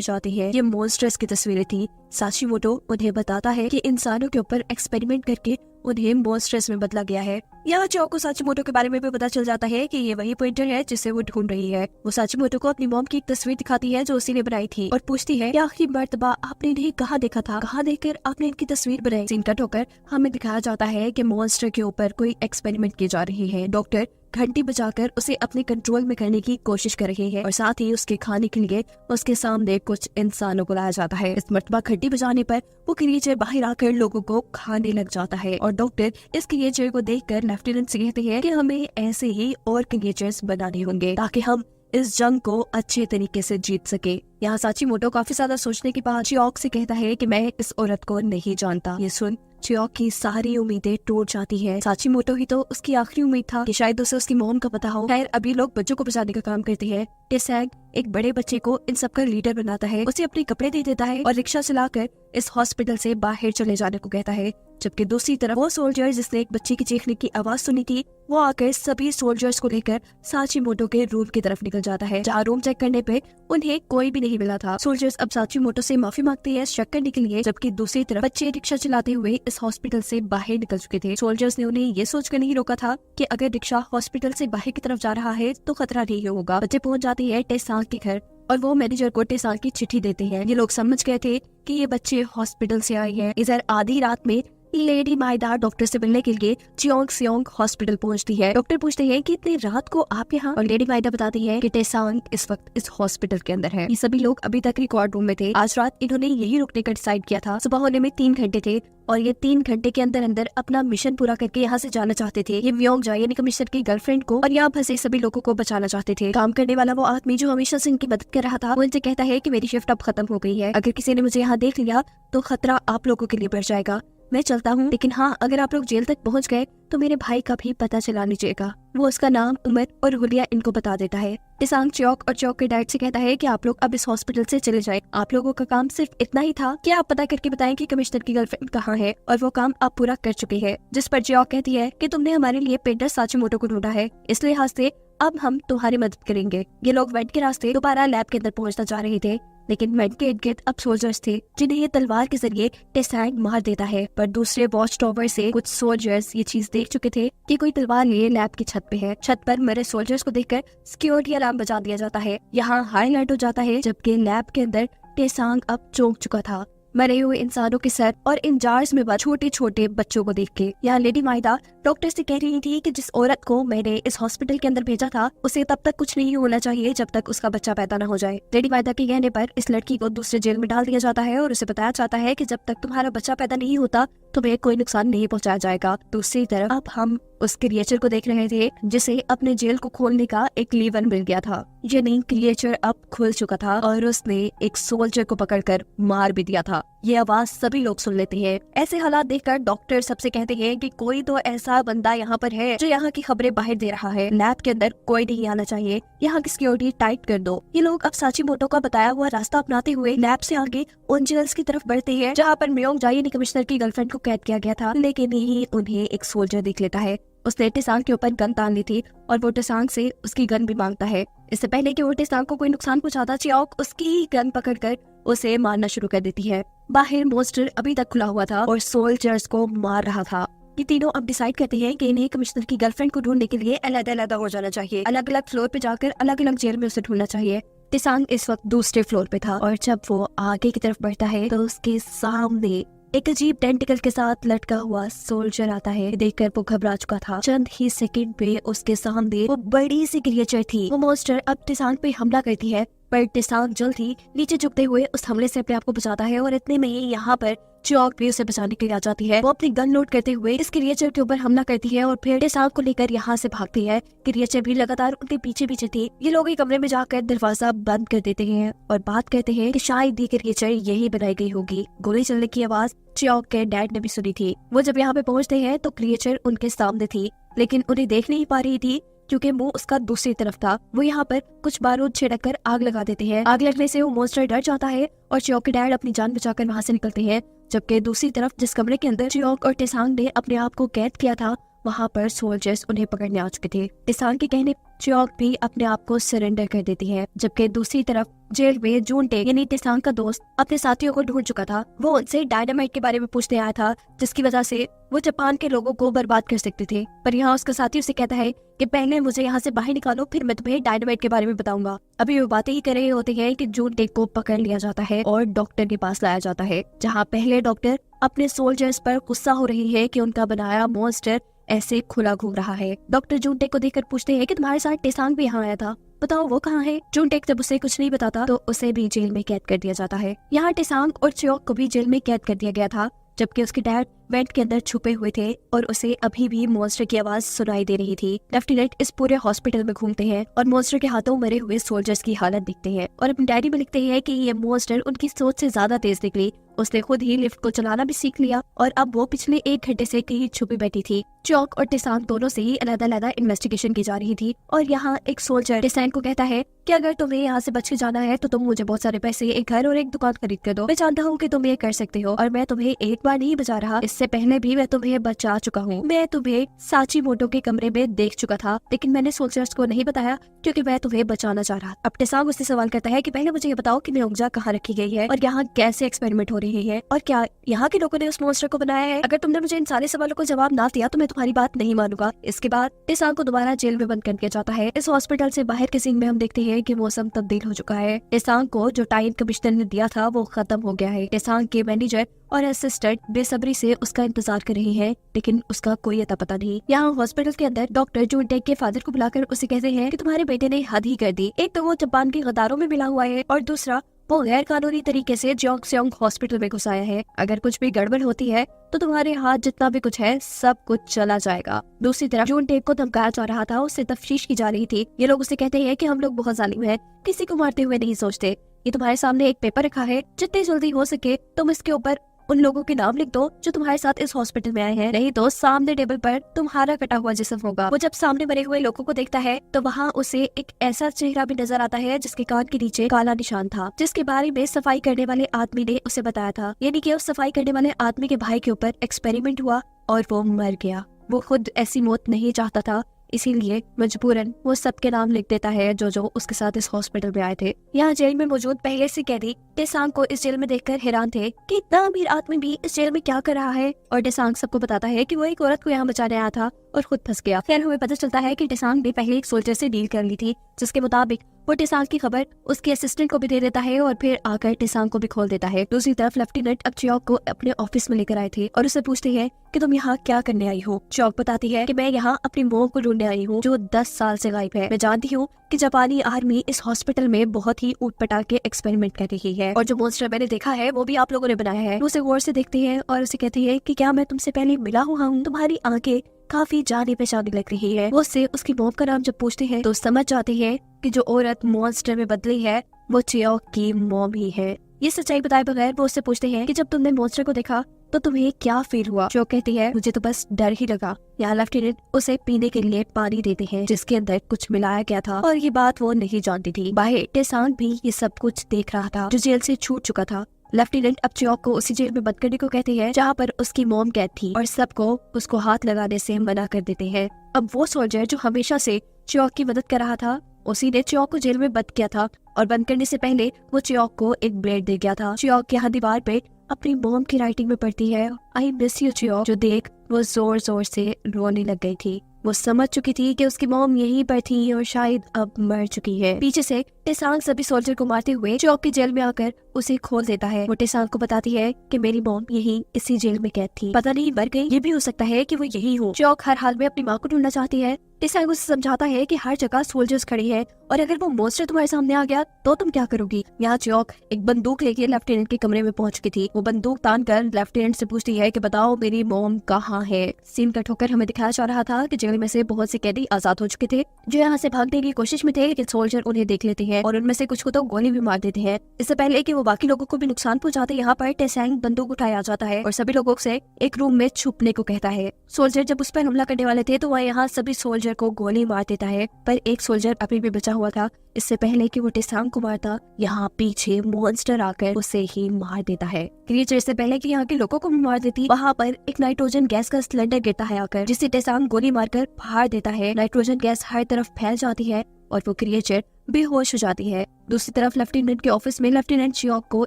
जाती है। ये मॉन्स्टर्स की तस्वीरें थी। साचीमोटो उन्हें बताता है कि इंसानों के ऊपर एक्सपेरिमेंट करके उन्हें मॉन्स्टर्स में बदला गया है। यहाँ चियोक को साचीमोटो के बारे में भी पता चल जाता है कि ये वही पॉइंटर है जिसे वो ढूंढ रही है। वो साचीमोटो को अपनी मॉम की एक तस्वीर दिखाती है जो उसी ने बनाई थी और पूछती है कि आखिरी मर्तबा आपने इन्हें कहाँ देखा था, कहाँ देखकर आपने इनकी तस्वीर बनाई। सीन कट होकर हमें दिखाया जाता है कि मॉन्स्टर के ऊपर कोई एक्सपेरिमेंट की जा रही है। डॉक्टर घंटी बजाकर उसे अपने कंट्रोल में करने की कोशिश कर रही है और साथ ही उसके खाने के लिए उसके सामने कुछ इंसानों को लाया जाता है। इस मर्तबा घंटी बजाने पर वो क्रिएचर बाहर आकर लोगों को खाने लग जाता है और डॉक्टर इस क्रिएचर को देखकर लेफ्टिनेंट से कहते हैं कि हमें ऐसे ही और क्रिएचर्स बनाने होंगे ताकि हम इस जंग को अच्छे तरीके से जीत सके। यहाँ साचीमोटो काफी ज्यादा सोचने के बाद चियोक से कहता है कि मैं इस औरत को नहीं जानता। ये सुन चियोक की सारी उम्मीदें टूट जाती है। साचीमोटो ही तो उसकी आखिरी उम्मीद था कि शायद उसे उसकी मॉम का पता हो। खैर अभी लोग बच्चों को बचाने का काम करते हैं। टेसैंग एक बड़े बच्चे को इन सब का लीडर बनाता है, उसे अपने कपड़े दे देता है और रिक्शा चलाकर इस हॉस्पिटल से बाहर चले जाने को कहता है। जबकि दूसरी तरफ वो सोल्जर जिसने एक बच्चे की चीखने की आवाज सुनी थी वो आकर सभी सोल्जर्स को लेकर साचीमोटो के रूम की तरफ निकल जाता है जहाँ रूम चेक करने पे उन्हें कोई भी नहीं मिला था। सोल्जर्स अब साचीमोटो से माफी मांगते हैं शक करने के लिए, जबकि दूसरी तरफ बच्चे रिक्शा चलाते हुए इस हॉस्पिटल से बाहर निकल चुके थे। सोल्जर्स ने उन्हें ये सोचकर नहीं रोका था कि अगर रिक्शा हॉस्पिटल से बाहर की तरफ जा रहा है तो खतरा नहीं होगा। बच्चे पहुंच जाते हैं टेसांग के घर और वो मैनेजर को टेसांग की चिट्ठी देते हैं। ये लोग समझ गए थे कि ये बच्चे हॉस्पिटल से आए हैं। इधर आधी रात में लेडी माइदा डॉक्टर से मिलने के लिए चियोंग हॉस्पिटल पहुंचती है। डॉक्टर पूछते हैं कि इतनी रात को आप यहाँ, और लेडी माइदा बताती है कि टेसांग इस वक्त इस हॉस्पिटल के अंदर है। ये सभी लोग अभी तक रिकॉर्ड रूम में थे। आज रात इन्होंने यही रुकने का डिसाइड किया था। सुबह होने में 3 घंटे थे और ये 3 घंटे के अंदर अंदर अपना मिशन पूरा करके यहाँ से जाना चाहते थे। ये व्योंगजा यानी कमिश्नर की गर्लफ्रेंड को और यहाँ फंसे सभी लोगों को बचाना चाहते थे। काम करने वाला वो आदमी जो हमेशा से इनकी मदद कर रहा था वो इनसे कहता है कि मेरी शिफ्ट अब खत्म हो गई है, अगर किसी ने मुझे यहाँ देख लिया तो खतरा आप लोगों के लिए बढ़ जाएगा। मैं चलता हूँ, लेकिन हाँ अगर आप लोग जेल तक पहुँच गए तो मेरे भाई का भी पता चला लीजिएगा। वो उसका नाम, उम्र और हुलिया इनको बता देता है। टेसांग चियोक और चियोक के डैड से कहता है कि आप लोग अब इस हॉस्पिटल से चले जाएं। आप लोगों का काम सिर्फ इतना ही था कि आप पता करके बताएं कि कमिश्नर की गर्लफ्रेंड कहाँ है, और वो काम आप पूरा कर चुके हैं। जिस पर चियोक कहती है कि तुमने हमारे लिए पेंटर साचीमोटो को ढूंढा है, इस लिहाज से अब हम तुम्हारी मदद करेंगे। ये लोग वेंट के रास्ते दोबारा लैब के अंदर पहुंचना चाह रहे थे, लेकिन वेंट के इर्द गिर्द अब सोल्जर्स थे जिन्हें ये तलवार के जरिए टेसैंग मार देता है। पर दूसरे वॉच टावर से कुछ सोल्जर्स ये चीज देख चुके थे कि कोई तलवार लिए लैब की छत पे है। छत पर मरे सोल्जर्स को देखकर सिक्योरिटी अलार्म बजा दिया जाता है। यहाँ हाई अलर्ट हो जाता है, जबकि लैब के अंदर टेसैंग अब चौंक चुका था मरे हुए इंसानों के सर और इन जार्स में छोटे छोटे बच्चों को देख के। यहाँ लेडी माइदा डॉक्टर से कह रही थी कि जिस औरत को मैंने इस हॉस्पिटल के अंदर भेजा था उसे तब तक कुछ नहीं होना चाहिए जब तक उसका बच्चा पैदा न हो जाए। लेडी माइदा के कहने पर इस लड़की को दूसरे जेल में डाल दिया जाता है और उसे बताया जाता है कि जब तक तुम्हारा बच्चा पैदा नहीं होता तुम्हें कोई नुकसान नहीं पहुंचाया जाएगा। दूसरी तरफ अब हम उस क्रिएचर को देख रहे थे जिसे अपने जेल को खोलने का एक लीवर मिल गया था। यानी क्रिएचर अब खुल चुका था और उसने एक सोल्जर को पकड़कर मार भी दिया था। ये आवाज सभी लोग सुन लेते हैं। ऐसे हालात देखकर डॉक्टर सबसे कहते हैं कि कोई तो ऐसा बंदा यहाँ पर है जो यहाँ की खबरें बाहर दे रहा है। लैब के अंदर कोई नहीं आना चाहिए, यहाँ की सिक्योरिटी टाइट कर दो। ये लोग अब साचीमोटो का बताया हुआ रास्ता अपनाते हुए लैब से आगे उन जेल्स की तरफ बढ़ते हैं जहाँ पर व्योंगजा यानी कमिश्नर की गर्लफ्रेंड को कैद किया गया था। लेकिन ही उन्हें एक सोल्जर देख लेता है। उसने टेसांग के ऊपर गन तान ली थी और वो टेसांग से उसकी गन भी मांगता है। इससे पहले कि वो टेसांग को कोई नुकसान पहुंचाता, चियोक उसकी ही गन पकड़कर उसे मारना शुरू कर देती है। बाहर मॉन्स्टर अभी तक खुला हुआ था और सोल्जर्स को मार रहा था। ये तीनों अब डिसाइड करते हैं कि इन्हें कमिश्नर की गर्लफ्रेंड को ढूंढने के लिए अलग-अलग हो जाना चाहिए। अलग अलग फ्लोर पे जाकर अलग अलग जेल में उसे ढूंढना चाहिए। टेसांग इस वक्त दूसरे फ्लोर पे था और जब वो आगे की तरफ बढ़ता है तो उसके सामने एक अजीब टेंटिकल के साथ लटका हुआ सोल्जर आता है। देखकर वो घबरा चुका था। चंद ही सेकंड पे उसके सामने वो बड़ी सी क्रिएचर थी। वो मॉन्स्टर अब टेसांग पे हमला करती है पर टेसांग जल्द ही नीचे झुकते हुए उस हमले से अपने आप को बचाता है और इतने में ही यहाँ पर चियोक भी उसे बचाने के लिए आ जाती है। वो अपनी गन लोड करते हुए इस क्रिएचर के ऊपर हमला करती है और फिर टेसांग को लेकर यहाँ से भागती है। क्रिएचर भी लगातार उनके पीछे पीछे थी। ये लोग एक कमरे में जाकर दरवाजा बंद कर देते हैं और बात करते हैं कि शायद ये क्रिएचर यही बनाई गई होगी। गोली चलने की आवाज चियोक के डैड ने भी सुनी थी। वो जब यहाँ पे पहुँचते हैं तो क्रिएचर उनके सामने थी, लेकिन उन्हें देख नहीं पा रही थी क्योंकि मुंह उसका दूसरी तरफ था। वो यहाँ पर कुछ बारूद छिड़क कर आग लगा देते हैं। आग लगने से वो मॉन्स्टर डर जाता है और चियोक के डैड अपनी जान बचाकर वहाँ से निकलते हैं। जबकि दूसरी तरफ जिस कमरे के अंदर चियोक और टेसांग ने अपने आप को कैद किया था, वहाँ पर सोल्जर्स उन्हें पकड़ने आ चुके थे। टेसांग के कहने चियोक भी अपने आप को सरेंडर कर देती है। जबकि दूसरी तरफ जेल में जूनटे यानी टेसांग का दोस्त अपने साथियों को ढूंढ चुका था। वो उनसे डायनामाइट के बारे में पूछते आया था, जिसकी वजह से वो जापान के लोगों को बर्बाद कर सकते थे। पर यहाँ उसका साथी उसे कहता है कि पहले मुझे यहाँ से बाहर निकालो, फिर मैं तुम्हें डायनामाइट के बारे में बताऊंगा। अभी वो बातें ही कर रहे होते हैं कि जूनटे को पकड़ लिया जाता है और डॉक्टर के पास लाया जाता है, जहाँ पहले डॉक्टर अपने सोल्जर्स पर गुस्सा हो रही है कि उनका बनाया मॉन्स्टर ऐसे खुला घूम रहा है। डॉक्टर जूनटेक को देखकर पूछते हैं कि तुम्हारे साथ टेसांग भी यहाँ आया था, बताओ वो कहाँ है। जूनटेक जब उसे कुछ नहीं बताता तो उसे भी जेल में कैद कर दिया जाता है। यहाँ टेसांग और चियोक को भी जेल में कैद कर दिया गया था, जबकि उसके डैड वेंट के अंदर छुपे हुए थे और उसे अभी भी मॉन्स्टर की आवाज सुनाई दे रही थी। लेफ्टिनेंट इस पूरे हॉस्पिटल में घूमते हैं और मॉन्स्टर के हाथों मरे हुए सोल्जर्स की हालत देखते हैं और अपनी डायरी में लिखते हैं कि ये मॉन्स्टर उनकी सोच से ज्यादा तेज निकली। उसने खुद ही लिफ्ट को चलाना भी सीख लिया और अब वो पिछले 1 घंटे से कहीं छुपी बैठी थी। चियोक और टेसांग दोनों से ही अलग-अलग इन्वेस्टिगेशन की जा रही थी और यहाँ एक सोल्जर टेसांग को कहता है कि अगर तुम्हें यहाँ से बच के जाना है तो तुम मुझे बहुत सारे पैसे, एक घर और एक दुकान खरीद कर दो। मैं जानता हूँ कि तुम ये कर सकते हो और मैं तुम्हें एक बार नहीं बचा रहा, इससे पहले भी मैं तुम्हें बचा चुका हूँ। मैं तुम्हें साची मोटो के कमरे में देख चुका था, लेकिन मैंने सोल्जर्स को नहीं बताया क्योंकि मैं तुम्हें बचाना चाह रहा। अब टेसांग उससे सवाल करता है कि पहले मुझे ये बताओ कि मेओंगजा कहाँ रखी गई है और यहाँ कैसे एक्सपेरिमेंट हो रही है और क्या यहाँ के लोगों ने उस मॉन्स्टर को बनाया है। अगर तुमने मुझे इन सारे सवालों को जवाब ना दिया तो मैं तुम्हारी बात नहीं मानूंगा। इसके बाद टेसांग को दोबारा जेल में बंद कर दिया जाता है। इस हॉस्पिटल से बाहर के सीन में हम देखते हैं कि मौसम तब्दील हो चुका है। टेसांग को जो टाइम कमिश्नर ने दिया था वो खत्म हो गया है। टेसांग के मैनेजर और असिस्टेंट बेसब्री से उसका इंतजार कर रही है, लेकिन उसका कोई अता पता नहीं। यहाँ हॉस्पिटल के अंदर डॉक्टर जूनटेक के फादर को बुलाकर उसे कहते हैं कि तुम्हारे बेटे ने हद ही कर दी। एक तो वो जापान के गद्दारों में मिला हुआ है और दूसरा वो गैर कानूनी तरीके से जोंगसेओंग हॉस्पिटल में घुसाया है। अगर कुछ भी गड़बड़ होती है तो तुम्हारे हाथ जितना भी कुछ है सब कुछ चला जाएगा। दूसरी तरफ जूनटेक को धमकाया जा रहा था, उससे तफ्तीश की जा रही थी। ये लोग उसे कहते हैं कि हम लोग बहुत जालिम हैं, किसी को मारते हुए नहीं सोचते। ये तुम्हारे सामने एक पेपर रखा है, जितनी जल्दी हो सके तुम इसके ऊपर उन लोगों के नाम लिख दो जो तुम्हारे साथ इस हॉस्पिटल में आए हैं, नहीं तो सामने टेबल पर तुम्हारा कटा हुआ जिस्म होगा। वो जब सामने मरे हुए लोगों को देखता है तो वहाँ उसे एक ऐसा चेहरा भी नजर आता है जिसके कान के नीचे काला निशान था, जिसके बारे में सफाई करने वाले आदमी ने उसे बताया था। यानी कि उस सफाई करने वाले आदमी के भाई के ऊपर एक्सपेरिमेंट हुआ और वो मर गया। वो खुद ऐसी मौत नहीं चाहता था, इसीलिए मजबूरन वो सबके नाम लिख देता है जो उसके साथ इस हॉस्पिटल में आए थे। यहाँ जेल में मौजूद पहले से कैदी टेसांग को इस जेल में देखकर हैरान थे कि इतना अमीर आदमी भी इस जेल में क्या कर रहा है। और टेसांग सबको बताता है कि वो एक औरत को यहाँ बचाने आया था और खुद फंस गया। खैर हमें पता चलता है कि टेसांग ने पहले एक सोल्जर से डील कर ली थी, जिसके मुताबिक वो टेसांग की खबर उसके असिस्टेंट को भी दे देता है और फिर आकर टेसांग को भी खोल देता है। दूसरी तरफ लेफ्टिनेंट अब चियोक को अपने ऑफिस में लेकर आए थे और उसे पूछते हैं कि तुम यहाँ क्या करने आई हो। चियोक बताती है कि मैं यहाँ अपनी मोम को ढूंढने आई हूँ जो 10 साल से गायब है। मैं जानती हूँ कि जापानी आर्मी इस हॉस्पिटल में बहुत ही ऊटपटांग के एक्सपेरिमेंट कर रही है और जो मॉन्स्टर मैंने देखा है वो भी आप लोगों ने बनाया है। उसे गौर से देखते हैं और उसे कहते हैं कि क्या मैं तुमसे पहले मिला हुआ हूँ, तुम्हारी आंखें काफी जानी पहचानी लग रही है। वो उससे उसकी मॉम का नाम जब पूछते हैं तो समझ जाते हैं कि जो औरत मॉन्स्टर में बदली है वो चियोक की मॉम ही है। ये सच्चाई बताए बगैर वो उससे पूछते हैं कि जब तुमने मॉन्स्टर को देखा तो तुम्हें क्या फील हुआ। चियोक कहती है मुझे तो बस डर ही लगा। यहाँ लेफ्टिनेंट उसे पीने के लिए पानी देते हैं जिसके अंदर कुछ मिलाया गया था और ये बात वो नहीं जानती थी। बाहर टेसांग भी ये सब कुछ देख रहा था जो जेल से छूट चुका था। लेफ्टिनेंट अब चियोक को उसी जेल में बंद करने को कहते हैं जहाँ पर उसकी मॉम कैद थी और सबको उसको हाथ लगाने से मना कर देते हैं। अब वो सोल्जर जो हमेशा से चियोक की मदद कर रहा था उसी ने चियोक को जेल में बंद किया था और बंद करने से पहले वो चियोक को एक ब्लेड दे गया था। चियोक यहाँ दीवार पे अपनी मॉम की राइटिंग में पढ़ती है आई मिस यू चियोक, जो देख वो जोर जोर से रोने लग गई थी। वो समझ चुकी थी कि उसकी मॉम यहीं पर थी और शायद अब मर चुकी है। पीछे से टेसांग सभी सोल्जर को मारते हुए चियोक की जेल में आकर उसे खोल देता है। वो टेसांग को बताती है कि मेरी मॉम यहीं इसी जेल में कैद थी, पता नहीं मर गई, ये भी हो सकता है कि वो यही हो। चियोक हर हाल में अपनी माँ को ढूंढना चाहती है। टेसांग उसे समझाता है कि हर जगह सोल्जर्स खड़ी है और अगर वो मॉन्स्टर तुम्हारे सामने आ गया तो तुम क्या करोगी। यहाँ चियोक एक बंदूक लेके लेफ्टिनेंट के कमरे में पहुंच चुकी थी। वो बंदूक तान कर लेफ्टिनेंट से पूछती है कि बताओ मेरी मॉम कहाँ है। सीन कट होकर हमें दिखाया जा रहा था कि जेल में से बहुत से कैदी आजाद हो चुके थे जो यहाँ से भागने की कोशिश में थे, लेकिन सोल्जर उन्हें देख लेते हैं और उनमें से कुछ को तो गोली भी मार देते हैं। इससे पहले कि वो बाकी लोगों को भी नुकसान पहुंचाते, यहाँ पर टेसांग बंदूक उठाया जाता है और सभी लोगों से एक रूम में छुपने को कहता है। सोल्जर जब उस पर हमला करने वाले थे तो वह यहाँ सभी सोल्जर को गोली मार देता है, पर एक सोल्जर अभी भी बचा हुआ था। इससे पहले कि वो टेसांग को मारता, यहाँ पीछे मॉन्स्टर आकर उसे ही मार देता है। क्रिएचर से पहले कि यहाँ के लोगों को भी मार देती, वहाँ पर एक नाइट्रोजन गैस का सिलेंडर गिरता है आकर, जिसे टेसांग गोली मारकर फाड़ देता है। नाइट्रोजन गैस हर तरफ फैल जाती है और वो क्रिएचर बेहोश हो जाती है। दूसरी तरफ लेफ्टिनेंट के ऑफिस में लेफ्टिनेंट चियोक को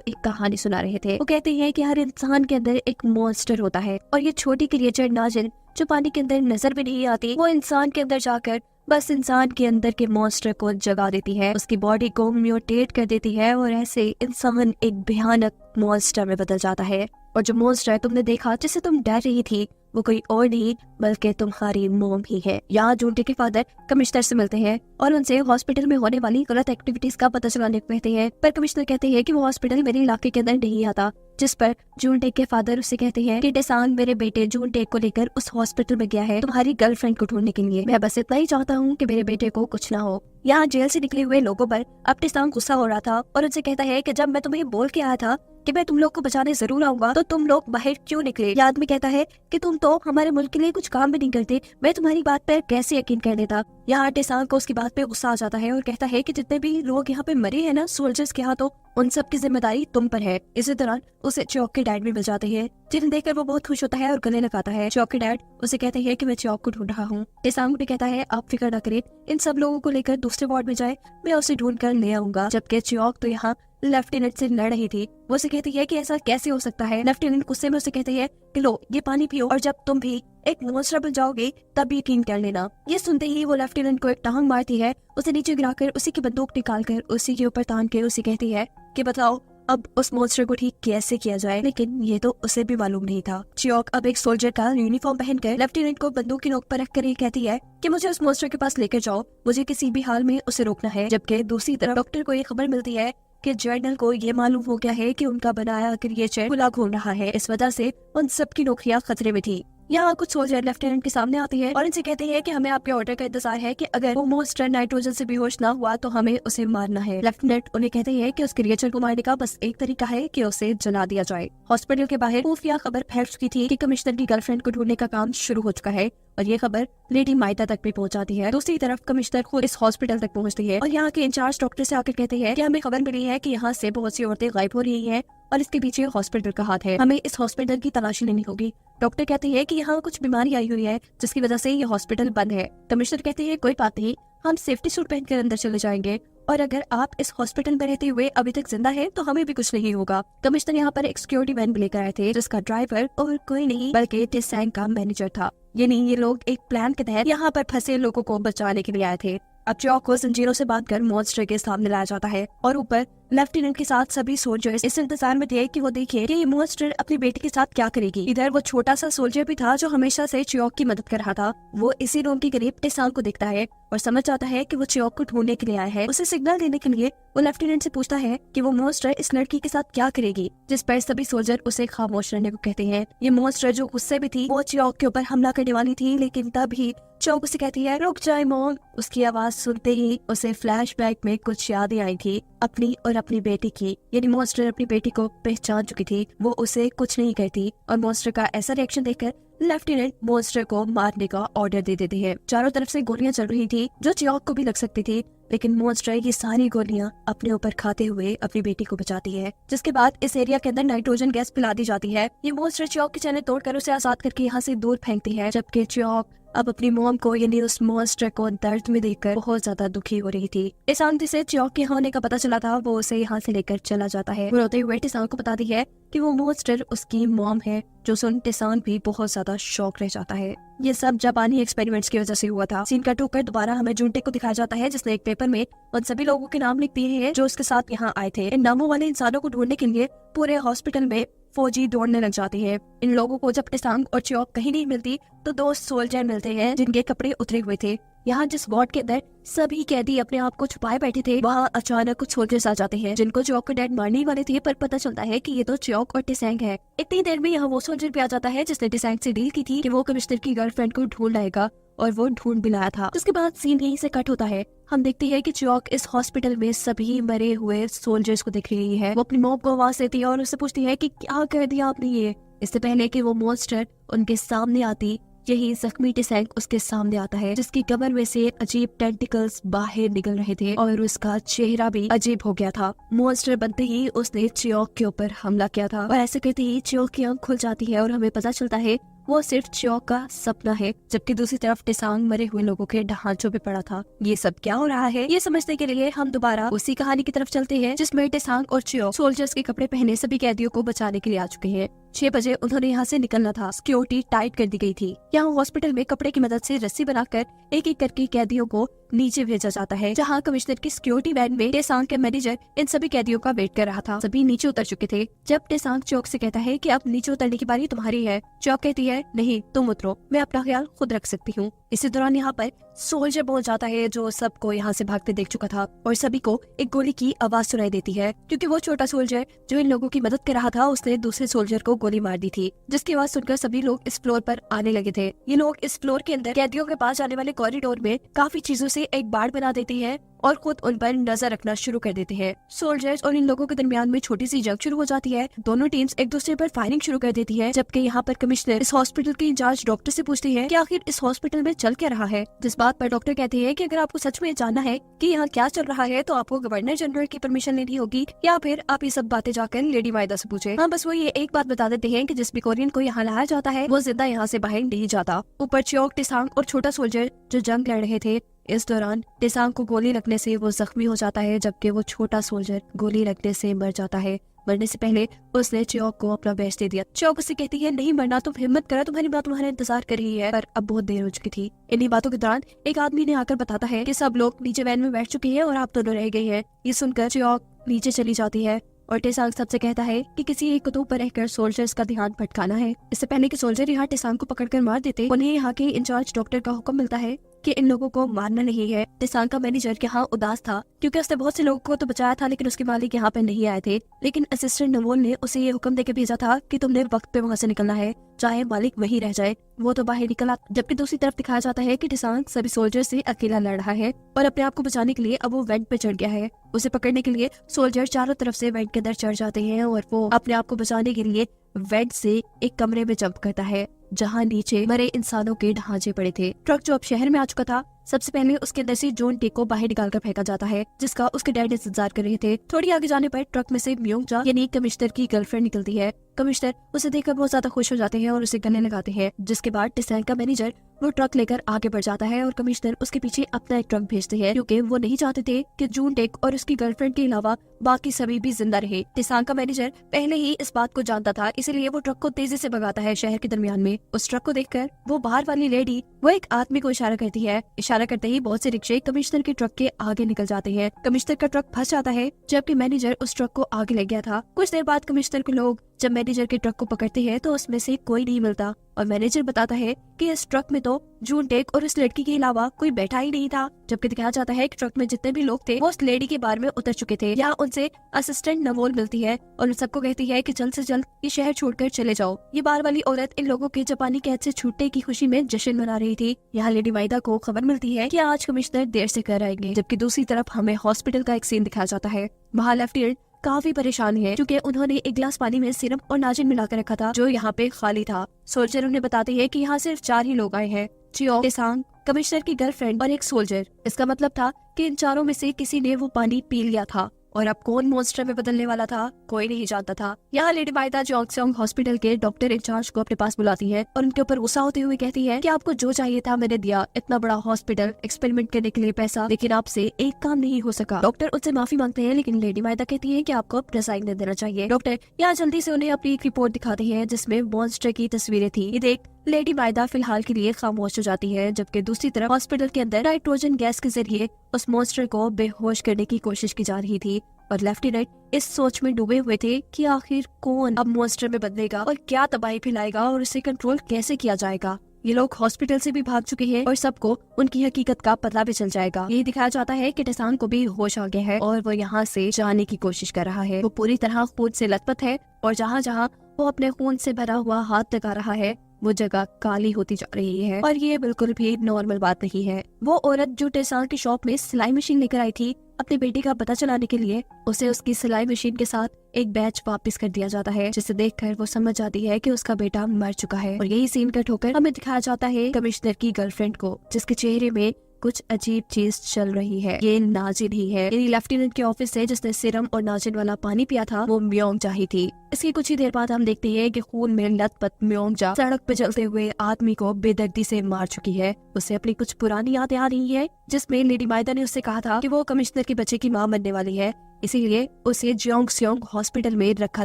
एक कहानी सुना रहे थे। वो कहते हैं कि हर इंसान के अंदर एक मॉन्स्टर होता है और ये छोटी क्रिएचर नाजिन जो पानी के अंदर नजर भी नहीं आती, वो इंसान के अंदर जाकर बस इंसान के अंदर के मॉन्स्टर को जगा देती है, उसकी बॉडी को म्यूटेट कर देती है और ऐसे इंसान एक भयानक मॉन्स्टर में बदल जाता है। और जो मॉन्स्टर तुमने देखा जिससे तुम डर रही थी, वो कोई और नहीं बल्कि तुम्हारी मॉम ही है। यहाँ जूनटे के फादर कमिश्नर से मिलते हैं और उनसे हॉस्पिटल में होने वाली गलत एक्टिविटीज का पता चलाने को कहते हैं, पर कमिश्नर कहते हैं कि वो हॉस्पिटल मेरे इलाके के अंदर नहीं आता। जिस पर जूनटे के फादर उससे कहते हैं कि टेसांग मेरे बेटे जूनटे को लेकर उस हॉस्पिटल में गया है तुम्हारी गर्लफ्रेंड को ढूंढने के लिए। मैं बस इतना ही चाहता हूँ कि मेरे बेटे को कुछ ना हो। यहाँ जेल से निकले हुए लोगों पर अब टेसांग गुस्सा हो रहा था और उनसे कहता है कि जब मैं तुम्हें बोल के आया था कि मैं तुम लोग को बचाने जरूर आऊंगा तो तुम लोग बाहर क्यों निकले। ये आदमी कहता है कि तुम तो हमारे मुल्क के लिए कुछ काम भी नहीं करते, मैं तुम्हारी बात पर कैसे यकीन कर लेता। यहाँ टेसांग को उसकी बात पे गुस्सा आ जाता है और कहता है कि जितने भी लोग यहाँ पे मरे हैं ना सोल्जर्स के हाथों, उन सब की जिम्मेदारी तुम पर है। इसी दौरान उसे चियोक के डैड भी मिल जाते हैं, जिन्हें देखकर वो बहुत खुश होता है और गले लगाता है। चियोक के डैड उसे कहते हैं कि मैं चियोक को ढूंढ रहा हूँ। टेसांग भी कहता है आप फिक्र न करें, इन सब लोगों को लेकर दूसरे वार्ड में जाए, मैं उसे ढूंढ कर ले आऊंगा। जबकि चियोक तो यहाँ लेफ्टिनेंट से लड़ रही थी। वो उसे कहती है कि ऐसा कैसे हो सकता है। लेफ्टिनेंट गुस्से में उसे कहते हैं कि लो ये पानी पियो और जब तुम भी एक मॉन्स्टर बन जाओगे तब यकीन कर लेना। ये सुनते ही वो लेफ्टिनेंट को एक टांग मारती है, उसे नीचे गिराकर उसी की बंदूक निकालकर उसी के ऊपर तान के उसे कहती है कि बताओ अब उस मॉन्स्टर को ठीक कैसे किया जाए। लेकिन ये तो उसे भी मालूम नहीं था। चियोक अब एक सोल्जर का यूनिफॉर्म पहनकर लेफ्टिनेंट को बंदूक की नोक पर रखकर ये कहती है कि मुझे उस मॉन्स्टर के पास लेकर जाओ, मुझे किसी भी हाल में उसे रोकना है। जबकि दूसरी तरफ डॉक्टर को ये खबर मिलती है कि जर्नल को ये मालूम हो गया है कि उनका बनाया क्रिएचर खुला घूम रहा है, इस वजह से उन सबकी नौकरियां खतरे में थी। यहाँ कुछ सोल्जर लेफ्टिनेंट के सामने आते हैं और इनसे कहते हैं कि हमें आपके ऑर्डर का इंतजार है कि अगर वो मॉन्स्टर नाइट्रोजन से बेहोश ना हुआ तो हमें उसे मारना है। लेफ्टिनेंट उन्हें कहते हैं कि उस क्रिएचर को मारने का बस एक तरीका है कि उसे जला दिया जाए। हॉस्पिटल के बाहर खुफिया खबर फैल चुकी थी कि कमिश्नर की गर्लफ्रेंड को ढूंढने का काम शुरू हो चुका है और ये खबर लेडी माइता तक भी पहुंच जाती है। दूसरी तरफ कमिश्नर खुद इस हॉस्पिटल तक पहुंचती है और यहाँ के इंचार्ज डॉक्टर से आकर कहते हैं कि हमें खबर मिली है कि यहाँ से बहुत सी औरतें गायब हो रही हैं और इसके पीछे हॉस्पिटल का हाथ है, हमें इस हॉस्पिटल की तलाशी लेनी होगी। डॉक्टर कहते हैं कि यहाँ कुछ बीमारी आई हुई है जिसकी वजह से ये हॉस्पिटल बंद है। कमिश्नर कहते हैं कोई बात नहीं, हम सेफ्टी सूट पहनकर अंदर चले जाएंगे और अगर आप इस हॉस्पिटल में रहते हुए अभी तक जिंदा है तो हमें भी कुछ नहीं होगा। कमिश्नर यहाँ पर एक सिक्योरिटी वैन भी लेकर आए थे जिसका ड्राइवर और कोई नहीं बल्कि टेसांग का मैनेजर था। यानी ये लोग एक प्लान के तहत यहाँ पर फंसे लोगों को बचाने के लिए आए थे। अब चियोक को जंजीरों से बांधकर मॉन्स्टर के सामने लाया जाता है और ऊपर लेफ्टिनेंट के साथ सभी सोल्जर्स इस इंतजार में थे कि वो देखे कि ये मॉन्स्टर अपनी बेटी के साथ क्या करेगी। इधर वो छोटा सा सोल्जर भी था जो हमेशा से चियोक की मदद कर रहा था। वो इसी रूम के करीब टेसांग को देखता है और समझ जाता है कि वो चियोक को ढूंढने के लिए आया है। उसे सिग्नल देने के लिए वो लेफ्टिनेंट से पूछता है कि वो मॉन्स्टर इस लड़की के साथ क्या करेगी, जिस पर सभी सोल्जर उसे खामोश रहने को कहते हैं। ये मॉन्स्टर जो गुस्से में थी वो चियोक के ऊपर हमला करने वाली थी, लेकिन तभी चियोक उसे कहती है रुक जाए मॉम। उसकी आवाज सुनते ही उसे फ्लैशबैक में कुछ यादें आई थी अपनी और अपनी बेटी की। यानी मॉन्स्टर अपनी बेटी को पहचान चुकी थी, वो उसे कुछ नहीं कहती और मॉन्स्टर का ऐसा रिएक्शन देखकर लेफ्टिनेंट मॉन्स्टर को मारने का ऑर्डर दे देते हैं। चारों तरफ से गोलियां चल रही थी जो चियोक को भी लग सकती थी, लेकिन मॉन्स्टर ये सारी गोलियां अपने ऊपर खाते हुए अपनी बेटी को बचाती है। जिसके बाद इस एरिया के अंदर नाइट्रोजन गैस पिला दी जाती है। ये मॉन्स्टर चियोक की चैलेंज तोड़कर उसे आजाद करके यहाँ से दूर फेंकती है, जबकि चियोक अब अपनी मॉम को यानी उस मॉन्स्टर को दर्द में देखकर बहुत ज्यादा दुखी हो रही थी। टेसांग से चियोक के होने का पता चला था, वो उसे यहाँ से लेकर चला जाता है। वो रोते हुए टेसांग को बताती है कि वो मॉन्स्टर उसकी मॉम है, जो सुन टेसांग भी बहुत ज्यादा शॉक रह जाता है। ये सब जापानी एक्सपेरिमेंट्स की वजह से हुआ था। सीन कट होकर दोबारा हमें जूनटे को दिखाया जाता है जिसने एक पेपर में उन सभी लोगों के नाम लिख दिए हैं जो उसके साथ यहाँ आए थे। इन नामों वाले इंसानों को ढूंढने के लिए पूरे हॉस्पिटल में फौजी दौड़ने लग जाते हैं। इन लोगों को जब टेसांग और चियोक कहीं नहीं मिलती तो दो सोल्जर मिलते हैं जिनके कपड़े उतरे हुए थे। यहाँ जिस वार्ड के अंदर सभी कैदी अपने आप को छुपाए बैठे थे, वहाँ अचानक कुछ सोल्जर्स आ जाते हैं जिनको चियोक को डैड मारने वाले थे, पर पता चलता है कि ये तो चियोक और टेसेंग है। इतनी देर में यहाँ वो सोल्जर भी आ जाता है जिसने टेसेंग से डील की थी कि वो कमिश्नर की गर्लफ्रेंड को ढूंढ लाएगा, और वो ढूंढ भी लाया था। जिसके बाद सीन यहीं से कट होता है। हम देखते हैं कि चियोक इस हॉस्पिटल में सभी मरे हुए सोल्जर्स को देख रही है। वो अपनी मॉम को आवाज देती है और उससे पूछती है कि क्या कर दिया आपने ये। इससे पहले कि वो मॉन्स्टर उनके सामने आती, यही जख्मी टेसेंग उसके सामने आता है, जिसकी कमर में से अजीब टेंटिकल्स बाहर निकल रहे थे और उसका चेहरा भी अजीब हो गया था। मॉन्स्टर बनते ही उसने चियोक के ऊपर हमला किया था और ऐसे करते ही चियोक की आंख खुल जाती है और हमें पता चलता है वो सिर्फ चियोक का सपना है, जबकि दूसरी तरफ टेसांग मरे हुए लोगों के ढांचों पे पड़ा था। ये सब क्या हो रहा है, ये समझने के लिए हम दोबारा उसी कहानी की तरफ चलते हैं जिसमें टेसांग और चियोक सोल्जर्स के कपड़े पहने सभी कैदियों को बचाने के लिए आ चुके हैं। 6 बजे उन्होंने यहाँ से निकलना था। सिक्योरिटी टाइट कर दी गई थी। यहाँ हॉस्पिटल में कपड़े की मदद से रस्सी बनाकर एक एक करके कैदियों को नीचे भेजा जाता है, जहाँ कमिश्नर की सिक्योरिटी वैन में टेसांग के मैनेजर इन सभी कैदियों का वेट कर रहा था। सभी नीचे उतर चुके थे। जब टेसांग चियोक से कहता है कि अब नीचे उतरने की बारी तुम्हारी है, चियोक कहती है नहीं तुम उतरो, मैं अपना ख्याल खुद रख सकती हूँ। इसी दौरान यहाँ पर सोल्जर पहुंच जाता है जो सबको यहाँ से भागते देख चुका था और सभी को एक गोली की आवाज सुनाई देती है, क्योंकि वो छोटा सोल्जर जो इन लोगों की मदद कर रहा था उसने दूसरे सोल्जर को गोली मार दी थी, जिसकी आवाज सुनकर सभी लोग इस फ्लोर पर आने लगे थे। ये लोग इस फ्लोर के अंदर कैदियों के पास जाने वाले कॉरिडोर में काफी चीजों से एक बाड़ बना देते हैं और खुद उन पर नजर रखना शुरू कर देते हैं। सोल्जर्स और इन लोगों के दरमियान में छोटी सी जंग शुरू हो जाती है। दोनों टीम्स एक दूसरे पर फायरिंग शुरू कर देती है, जबकि यहाँ पर कमिश्नर इस हॉस्पिटल के इंचार्ज डॉक्टर से पूछती है कि आखिर इस हॉस्पिटल में चल क्या रहा है। जिस बात पर डॉक्टर कहते हैं कि अगर आपको सच में जानना है कि यहाँ क्या चल रहा है तो आपको गवर्नर जनरल की परमिशन लेनी होगी, या फिर आप ये सब बातें जाकर लेडी माइदा से पूछे। हाँ, बस वो ये एक बात बता देते हैं कि जिस भी कोरियन को यहाँ लाया जाता है वो जिंदा यहाँ से बाहर नहीं जाता। ऊपर चियोक, टेसांग और छोटा सोल्जर जो जंग लड़ रहे थे, इस दौरान टेसांग को गोली लगने से वो जख्मी हो जाता है, जबकि वो छोटा सोल्जर गोली लगने से मर जाता है। मरने से पहले उसने चियोक को अपना बेच दे दिया। चियोक उससे कहती है नहीं मरना, तुम हिम्मत करो, तुम्हारी बात तुम्हारा इंतजार कर रही है। पर अब बहुत देर हो चुकी थी। इन्हीं बातों के दौरान एक आदमी ने आकर बताता है कि सब लोग नीचे वैन में बैठ चुके हैं और आप दोनों रह गए हैं। ये सुनकर चियोक नीचे चली जाती है और टेसांग सबसे कहता है कि किसी एक कुतुब पर रहकर सोल्जर्स का ध्यान भटकाना है। इससे पहले कि सोल्जर यहाँ टेसांग को पकड़कर मार देते, उन्हें यहाँ के इंचार्ज डॉक्टर का हुक्म मिलता है कि इन लोगों को मारना नहीं है। टेसांग का मैनेजर यहाँ उदास था क्योंकि उसने बहुत से लोगों को तो बचाया था, लेकिन उसके मालिक यहाँ पे नहीं आए थे। लेकिन असिस्टेंट नवोल ने उसे ये हुक्म देकर भेजा था कि तुमने वक्त पे वहाँ से निकलना है, चाहे मालिक वहीं रह जाए। वो तो बाहर निकला। जबकि दूसरी तरफ दिखाया जाता है कि टेसांग सभी सोल्जर से अकेला लड़ रहा है और अपने आप को बचाने के लिए अब वो वेंट पे चढ़ गया है। उसे पकड़ने के लिए सोल्जर चारों तरफ से वेंट के अंदर चढ़ जाते हैं और वो अपने आप को बचाने के लिए वेंट से एक कमरे में जंप करता है जहाँ नीचे मरे इंसानों के ढांचे पड़े थे। ट्रक जो अब शहर में आ चुका था, सबसे पहले उसके अंदर से जॉन टेक को बाहर निकालकर फेंका जाता है, जिसका उसके डैड इंतजार कर रहे थे। थोड़ी आगे जाने पर ट्रक में से म्योंगजा यानी कमिश्नर की गर्लफ्रेंड निकलती है। कमिश्नर उसे देखकर बहुत ज्यादा खुश हो जाते हैं और उसे गले लगाते हैं, जिसके बाद टेसांग का मैनेजर वो ट्रक लेकर आगे बढ़ जाता है और कमिश्नर उसके पीछे अपना एक ट्रक भेजते हैं, क्योंकि वो नहीं चाहते थे कि जून टेक और उसकी गर्लफ्रेंड के अलावा बाकी सभी भी जिंदा रहे। टेसांग का मैनेजर पहले ही इस बात को जानता था, इसीलिए वो ट्रक को तेजी से भगाता है शहर के दरमियान में। उस ट्रक को देखकर वो बाहर वाली लेडी वो एक आदमी को इशारा करती है। इशारा करते ही बहुत से रिक्शे कमिश्नर के ट्रक के आगे निकल जाते हैं। कमिश्नर का ट्रक फंस जाता है, जबकि मैनेजर उस ट्रक को आगे ले गया था। कुछ देर बाद कमिश्नर के लोग जब मैनेजर के ट्रक को पकड़ते हैं तो उसमें से कोई नहीं मिलता और मैनेजर बताता है कि इस ट्रक में तो जून टेक और इस लड़की के अलावा कोई बैठा ही नहीं था। जबकि दिखाया जाता है कि ट्रक में जितने भी लोग थे वो उस लेडी के बारे में उतर चुके थे। यहाँ उनसे असिस्टेंट नवोल मिलती है और उन सबको कहती है कि जल्द से जल्द ये शहर छोड़कर चले जाओ। ये बार वाली औरत इन लोगों के जापानी कैद से छूटने की खुशी में जश्न मना रही थी। यहाँ लेडी माइदा को खबर मिलती है कि आज कमिश्नर देर से घर आएंगे। जबकि दूसरी तरफ हमें हॉस्पिटल का एक सीन दिखाया जाता है। वहाँ लेफ्टिनेंट काफी परेशान है क्योंकि उन्होंने एक गिलास पानी में सिरप और नाजिन मिलाकर रखा था जो यहाँ पे खाली था। सोल्जर उन्हें बताते हैं कि यहाँ सिर्फ 4 ही लोग आए हैं, चियोक, टेसांग, कमिश्नर की गर्लफ्रेंड और एक सोल्जर। इसका मतलब था कि इन चारों में से किसी ने वो पानी पी लिया था और अब कौन मॉन्स्टर में बदलने वाला था कोई नहीं जानता था। यहाँ लेडी माइदा जोंगसोंग हॉस्पिटल के डॉक्टर इंचार्ज को अपने पास बुलाती है और उनके ऊपर गुस्सा होते हुए कहती है कि आपको जो चाहिए था मैंने दिया, इतना बड़ा हॉस्पिटल, एक्सपेरिमेंट करने के लिए पैसा, लेकिन आपसे एक काम नहीं हो सका। डॉक्टर उनसे माफी मांगते हैं, लेकिन लेडी माइदा कहती है कि आपको रिजाइन दे देना चाहिए। डॉक्टर यहाँ जल्दी से उन्हें अपनी एक रिपोर्ट दिखाते हैं जिसमें मॉन्स्टर की तस्वीरें थी। ये देख लेडी माइदा फिलहाल के लिए खामोश हो जाती है, जबकि दूसरी तरफ हॉस्पिटल के अंदर नाइट्रोजन गैस के जरिए उस मॉन्स्टर को बेहोश करने की कोशिश की जा रही थी और लेफ्टिनेंट इस सोच में डूबे हुए थे कि आखिर कौन अब मॉन्स्टर में बदलेगा और क्या तबाही फैलाएगा और उसे कंट्रोल कैसे किया जाएगा। ये लोग हॉस्पिटल से भी भाग चुके हैं और सबको उनकी हकीकत का पता भी चल जाएगा। यही दिखाया जाता है कि टेसांग को भी होश आ गया है और वो यहाँ से जाने की कोशिश कर रहा है। वो पूरी तरह खून से लथपथ है और जहाँ जहाँ वो अपने खून से भरा हुआ हाथ लगा रहा है वो जगह काली होती जा रही है और ये बिल्कुल भी नॉर्मल बात नहीं है। वो औरत जो टेसांग की शॉप में सिलाई मशीन लेकर आई थी अपनी बेटी का पता चलाने के लिए, उसे उसकी सिलाई मशीन के साथ एक बैच वापस कर दिया जाता है, जिसे देखकर वो समझ जाती है कि उसका बेटा मर चुका है। और यही सीन कट होकर हमें दिखाया जाता है कमिश्नर की गर्लफ्रेंड को, जिसके चेहरे में कुछ अजीब चीज चल रही है। ये नाजिन ही है, यानी लेफ्टिनेंट के ऑफिस से जिसने सिरम और नाजिन वाला पानी पिया था वो म्योंगजा ही थी। इसकी कुछ ही देर बाद हम देखते हैं कि खून में लथपथ म्योंगजा सड़क पे चलते हुए आदमी को बेदर्दी से मार चुकी है। उसे अपनी कुछ पुरानी यादें आ रही है, जिसमें लेडी माइदा ने उससे कहा था कि वो कमिश्नर के बच्चे की मां बनने वाली है, इसीलिए उसे जोंगस्योंग हॉस्पिटल में रखा